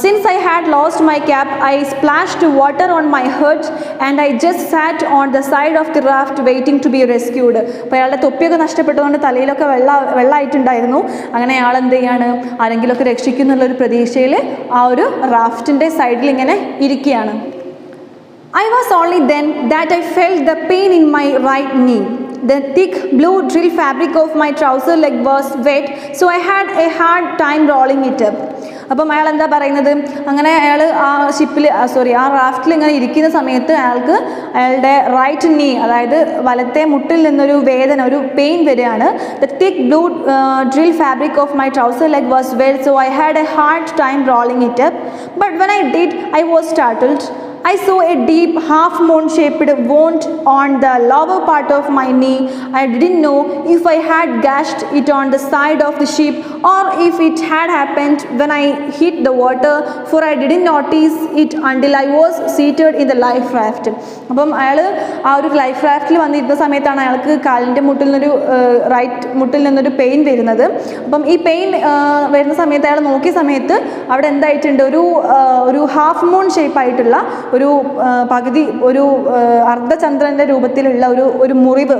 Since I had lost my cap, I splashed water on my head and I just sat on the side of the raft waiting to be rescued. അപ്പോൾ അയാളുടെ തൊപ്പിയൊക്കെ നഷ്ടപ്പെട്ടതുകൊണ്ട് തലയിലൊക്കെ വെള്ളമായിട്ടുണ്ടായിരുന്നു. അങ്ങനെ അയാൾ എന്ത് ചെയ്യാണ്, ആരെങ്കിലുമൊക്കെ രക്ഷിക്കുന്നുള്ളൊരു പ്രതീക്ഷയിൽ ആ ഒരു റാഫ്റ്റിൻ്റെ സൈഡിൽ ഇങ്ങനെ ഇരിക്കുകയാണ്. I was only then that I felt the pain in my right knee. The thick blue drill fabric of my trouser leg was wet, so I had a hard time rolling it up. അപ്പം അയാൾ എന്താ പറയുന്നത്, അങ്ങനെ അയാൾ ആ റാഫ്റ്റിൽ ഇങ്ങനെ ഇരിക്കുന്ന സമയത്ത് അയാളുടെ റൈറ്റ് നീ, അതായത് വലത്തെ മുട്ടിൽ നിന്നൊരു വേദന, ഒരു പെയിൻ വരികയാണ്. The thick blue drill fabric of my trouser leg was wet, so I had a hard time rolling it up. But when I did I was startled. I saw a deep half-moon shaped wound on the lower part of my knee. I didn't know if I had gashed it on the side of the ship or if it had happened when I hit the water, for I didn't notice it until I was seated in the life raft. അപ്പം അയാൾ ആ ഒരു ലൈഫ് റാഫ്റ്റിൽ വന്നിരുന്ന സമയത്താണ് അയാൾക്ക് കാലിൻ്റെ മുട്ടിൽ നിന്നൊരു റൈറ്റ് മുട്ടിൽ നിന്നൊരു പെയിൻ വരുന്നത്. അപ്പം ഈ പെയിൻ വരുന്ന സമയത്ത് അയാൾ നോക്കിയ സമയത്ത് അവിടെ എന്തായിട്ടുണ്ട്, ഒരു ഹാഫ് മൂൺ ഷേപ്പായിട്ടുള്ള ഒരു പകുതി, ഒരു അർദ്ധചന്ദ്രൻ്റെ രൂപത്തിലുള്ള ഒരു മുറിവ്,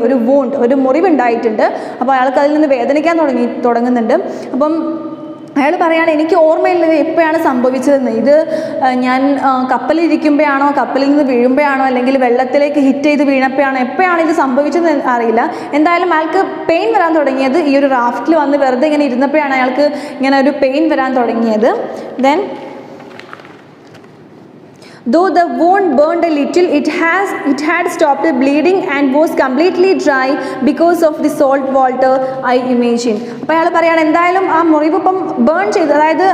ഒരു മുറിവ് ഉണ്ടായിട്ടുണ്ട്. അപ്പോൾ അയാൾക്ക് അതിൽ നിന്ന് വേദനിക്കാൻ തുടങ്ങുന്നുണ്ട്. അപ്പം അയാൾ പറയാണ്, എനിക്ക് ഓർമ്മയില്ലത് എപ്പോഴാണ് സംഭവിച്ചതെന്ന്. ഇത് ഞാൻ കപ്പലിരിക്കുമ്പോഴാണോ, കപ്പലിൽ നിന്ന് വീഴുമ്പോഴാണോ, അല്ലെങ്കിൽ വെള്ളത്തിലേക്ക് ഹിറ്റ് ചെയ്ത് വീണപ്പോഴാണോ, എപ്പോഴാണ് ഇത് സംഭവിച്ചതെന്ന് അറിയില്ല. എന്തായാലും അയാൾക്ക് പെയിൻ വരാൻ തുടങ്ങിയത് ഈ ഒരു റാഫ്റ്റിൽ വന്ന് വെറുതെ ഇങ്ങനെ ഇരുന്നപ്പോഴാണ് അയാൾക്ക് ഇങ്ങനെ ഒരു പെയിൻ വരാൻ തുടങ്ങിയത്. Then Though the wound burned a little, it had stopped bleeding and was completely dry because of the salt water, I imagine. അപ്പോൾ അയാൾ പറയുകയാണ് എന്തായാലും ആ മുറിവ് ഇപ്പം ബേൺ ചെയ്ത്, അതായത്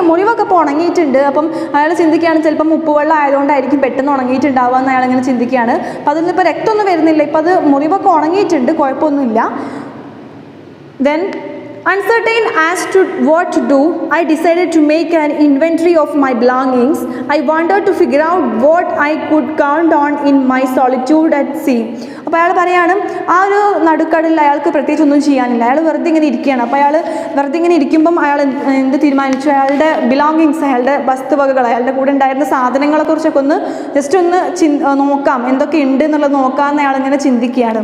മുറിവൊക്കെ ഇപ്പോൾ ഉണങ്ങിയിട്ടുണ്ട്. അപ്പം അയാൾ ചിന്തിക്കുകയാണ് ചിലപ്പം ഉപ്പുവെള്ളം ആയതുകൊണ്ടായിരിക്കും പെട്ടെന്ന് ഉണങ്ങിയിട്ടുണ്ടാവുക എന്ന് അയാളിങ്ങനെ ചിന്തിക്കുകയാണ്. അപ്പം അതിൽ ഇപ്പോൾ രക്തമൊന്നും വരുന്നില്ല, ഇപ്പം അത് മുറിവൊക്കെ ഉണങ്ങിയിട്ടുണ്ട്, കുഴപ്പമൊന്നുമില്ല. Then uncertain as to what to do, I decided to make an inventory of my belongings. I wanted to figure out what I could count on in my solitude at sea. അപ്പോൾ അയാൾ പറയാണ് ആ ഒരു നടുക്കടലിൽ അയാൾക്ക് പ്രത്യേകിച്ച് ഒന്നും ചെയ്യാനില്ല, അയാൾ വെറുതെ ഇങ്ങനെ ഇരിക്കുകയാണ്. അപ്പോൾ അയാൾ വെറുതെ ഇങ്ങനെ ഇരിക്കുമ്പം അയാൾ എന്ത് തീരുമാനിച്ചു, അയാളുടെ ബിലോങ്ങിങ്സ്, അയാളുടെ വസ്തുവകകൾ, അയാളുടെ കൂടെ ഉണ്ടായിരുന്ന സാധനങ്ങളെക്കുറിച്ചൊക്കെ ഒന്ന് ജസ്റ്റ് ഒന്ന് നോക്കാം, എന്തൊക്കെ ഉണ്ട് എന്നുള്ളത് നോക്കാമെന്ന് അയാളിങ്ങനെ ചിന്തിക്കുകയാണ്.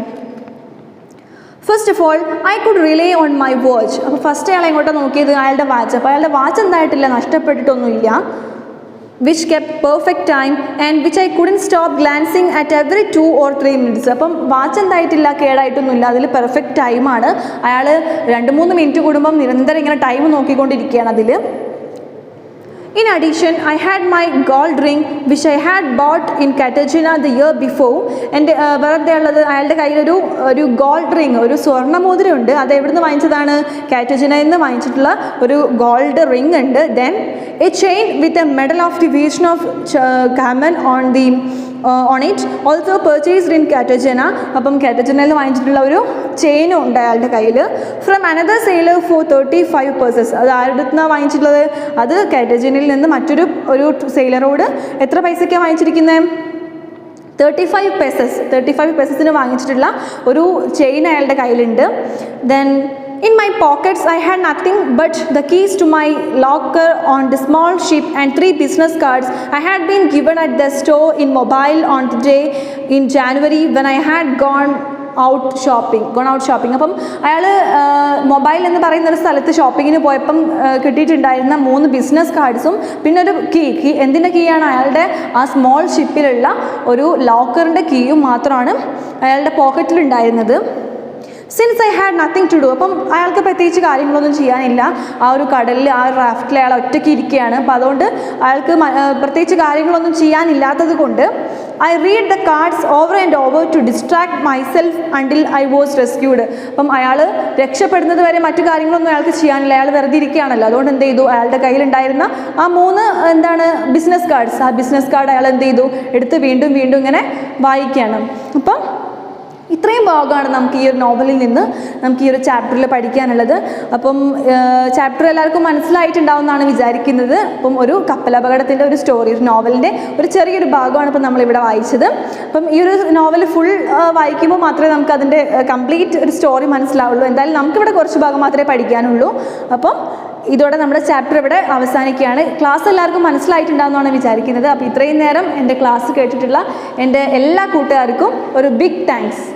First of all I could rely on my watch. അപ്പോൾ ഫസ്റ്റ് അയാൾ എങ്ങോട്ടാണ് നോക്കിയത്, അയാളുടെ വാച്ച്. അപ്പോൾ അയാളുടെ വാച്ച് എന്തായിട്ടില്ല, നഷ്ടപ്പെട്ടിട്ടൊന്നുമില്ല. Which kept perfect time and which I couldn't stop glancing at every 2 or 3 minutes. അപ്പം വാച്ച് എന്തായിട്ടില്ല, കേടായിട്ടൊന്നുമില്ല, അതിൽ പെർഫെക്റ്റ് ടൈമാണ്. അയാൾ 2-3 മിനിറ്റ് കൂടുമ്പം നിരന്തരം ഇങ്ങനെ ടൈം നോക്കിക്കൊണ്ടിരിക്കുകയാണ് അതിൽ. In addition, I had my gold ring which I had bought in Cartagena the year before. എൻ്റെ വെറുതെ ഉള്ളത് അയാളുടെ കയ്യിലൊരു ഗോൾഡ് റിങ്, ഒരു സ്വർണ്ണമോതിരം ഉണ്ട്. അത് എവിടെ നിന്ന് വാങ്ങിച്ചതാണ്, കാറ്റജനയിൽ നിന്ന് വാങ്ങിച്ചിട്ടുള്ള ഒരു ഗോൾഡ് റിങ് ഉണ്ട്. Then a chain with a medal of the Virgin of Carmen on it, also purchased in Cartagena. അപ്പം കാറ്റജനയിൽ വാങ്ങിച്ചിട്ടുള്ള ഒരു ചെയിനും ഉണ്ട് അയാളുടെ കയ്യിൽ. From another sailor for 35 pesos. അത് ആരുടെ നിന്നാണ് വാങ്ങിച്ചിട്ടുള്ളത്, അത് കാറ്റജനയിൽ നിന്ന് മറ്റൊരു സെയിലറോട് എത്ര പൈസയ്ക്കാണ് വാങ്ങിച്ചിരിക്കുന്നത്, 35 pesos. 35 pesosന് വാങ്ങിച്ചിട്ടുള്ള ഒരു ചെയിൻ അയാളുടെ കയ്യിലുണ്ട്. Then in my pockets I had nothing but the keys to my locker on the small ship and 3 business cards I had been given at the store in Mobile on the day in January when I had gone out shopping. അപ്പം അയാൾ മൊബൈൽ എന്ന് പറയുന്ന ഒരു സ്ഥലത്ത് ഷോപ്പിങ്ങിന് പോയപ്പം കിട്ടിയിട്ടുണ്ടായിരുന്ന 3 ബിസിനസ് കാർഡ്സും പിന്നെ ഒരു കീ എന്തിൻ്റെ കീ ആണ്, അയാളുടെ ആ സ്മോൾ ഷിപ്പിലുള്ള ഒരു ലോക്കറിൻ്റെ കീയും മാത്രമാണ് അയാളുടെ പോക്കറ്റിലുണ്ടായിരുന്നത്. Since I had nothing to do, അപ്പം അയാൾക്ക് പ്രത്യേകിച്ച് കാര്യങ്ങളൊന്നും ചെയ്യാനില്ല, ആ ഒരു കടലിൽ ആ ഒരു റാഫ്റ്റിൽ അയാൾ ഒറ്റയ്ക്ക് ഇരിക്കുകയാണ്. അപ്പം അതുകൊണ്ട് അയാൾക്ക് പ്രത്യേകിച്ച് കാര്യങ്ങളൊന്നും ചെയ്യാനില്ലാത്തത് കൊണ്ട് I read the cards over and over to distract myself until I was rescued. അപ്പം അയാൾ രക്ഷപ്പെടുന്നത് വരെ മറ്റു കാര്യങ്ങളൊന്നും അയാൾക്ക് ചെയ്യാനില്ല, അയാൾ വെറുതെ ഇരിക്കുകയാണല്ലോ. അതുകൊണ്ട് എന്ത് ചെയ്തു, അയാളുടെ കയ്യിലുണ്ടായിരുന്ന ആ 3 ബിസിനസ് കാർഡ്സ്, ആ ബിസിനസ് കാർഡ് അയാൾ എന്ത് ചെയ്തു, എടുത്ത് വീണ്ടും ഇങ്ങനെ വായിക്കുകയാണ്. അപ്പം ഇത്രയും ഭാഗമാണ് നമുക്ക് ഈ ഒരു നോവലിൽ നിന്ന് നമുക്ക് ഈ ഒരു ചാപ്റ്ററിൽ പഠിക്കാനുള്ളത്. അപ്പം ചാപ്റ്റർ എല്ലാവർക്കും മനസ്സിലായിട്ടുണ്ടാവുമെന്നാണ് വിചാരിക്കുന്നത്. അപ്പം ഒരു കപ്പലപകടത്തിൻ്റെ ഒരു സ്റ്റോറി, ഒരു നോവലിൻ്റെ ഒരു ചെറിയൊരു ഭാഗമാണ് ഇപ്പം നമ്മളിവിടെ വായിച്ചത്. അപ്പം ഈ ഒരു നോവൽ ഫുൾ വായിക്കുമ്പോൾ മാത്രമേ നമുക്ക് അതിൻ്റെ കംപ്ലീറ്റ് ഒരു സ്റ്റോറി മനസ്സിലാവുള്ളൂ. എന്തായാലും നമുക്കിവിടെ കുറച്ച് ഭാഗം മാത്രമേ പഠിക്കാനുള്ളൂ. അപ്പം ഇതോടെ നമ്മുടെ ചാപ്റ്റർ ഇവിടെ അവസാനിക്കുകയാണ്. ക്ലാസ് എല്ലാവർക്കും മനസ്സിലായിട്ടുണ്ടാവുമെന്നാണ് വിചാരിക്കുന്നത്. അപ്പോൾ ഇത്രയും നേരം എൻ്റെ ക്ലാസ് കേട്ടിട്ടുള്ള എൻ്റെ എല്ലാ കൂട്ടുകാർക്കും ഒരു ബിഗ് താങ്ക്സ്.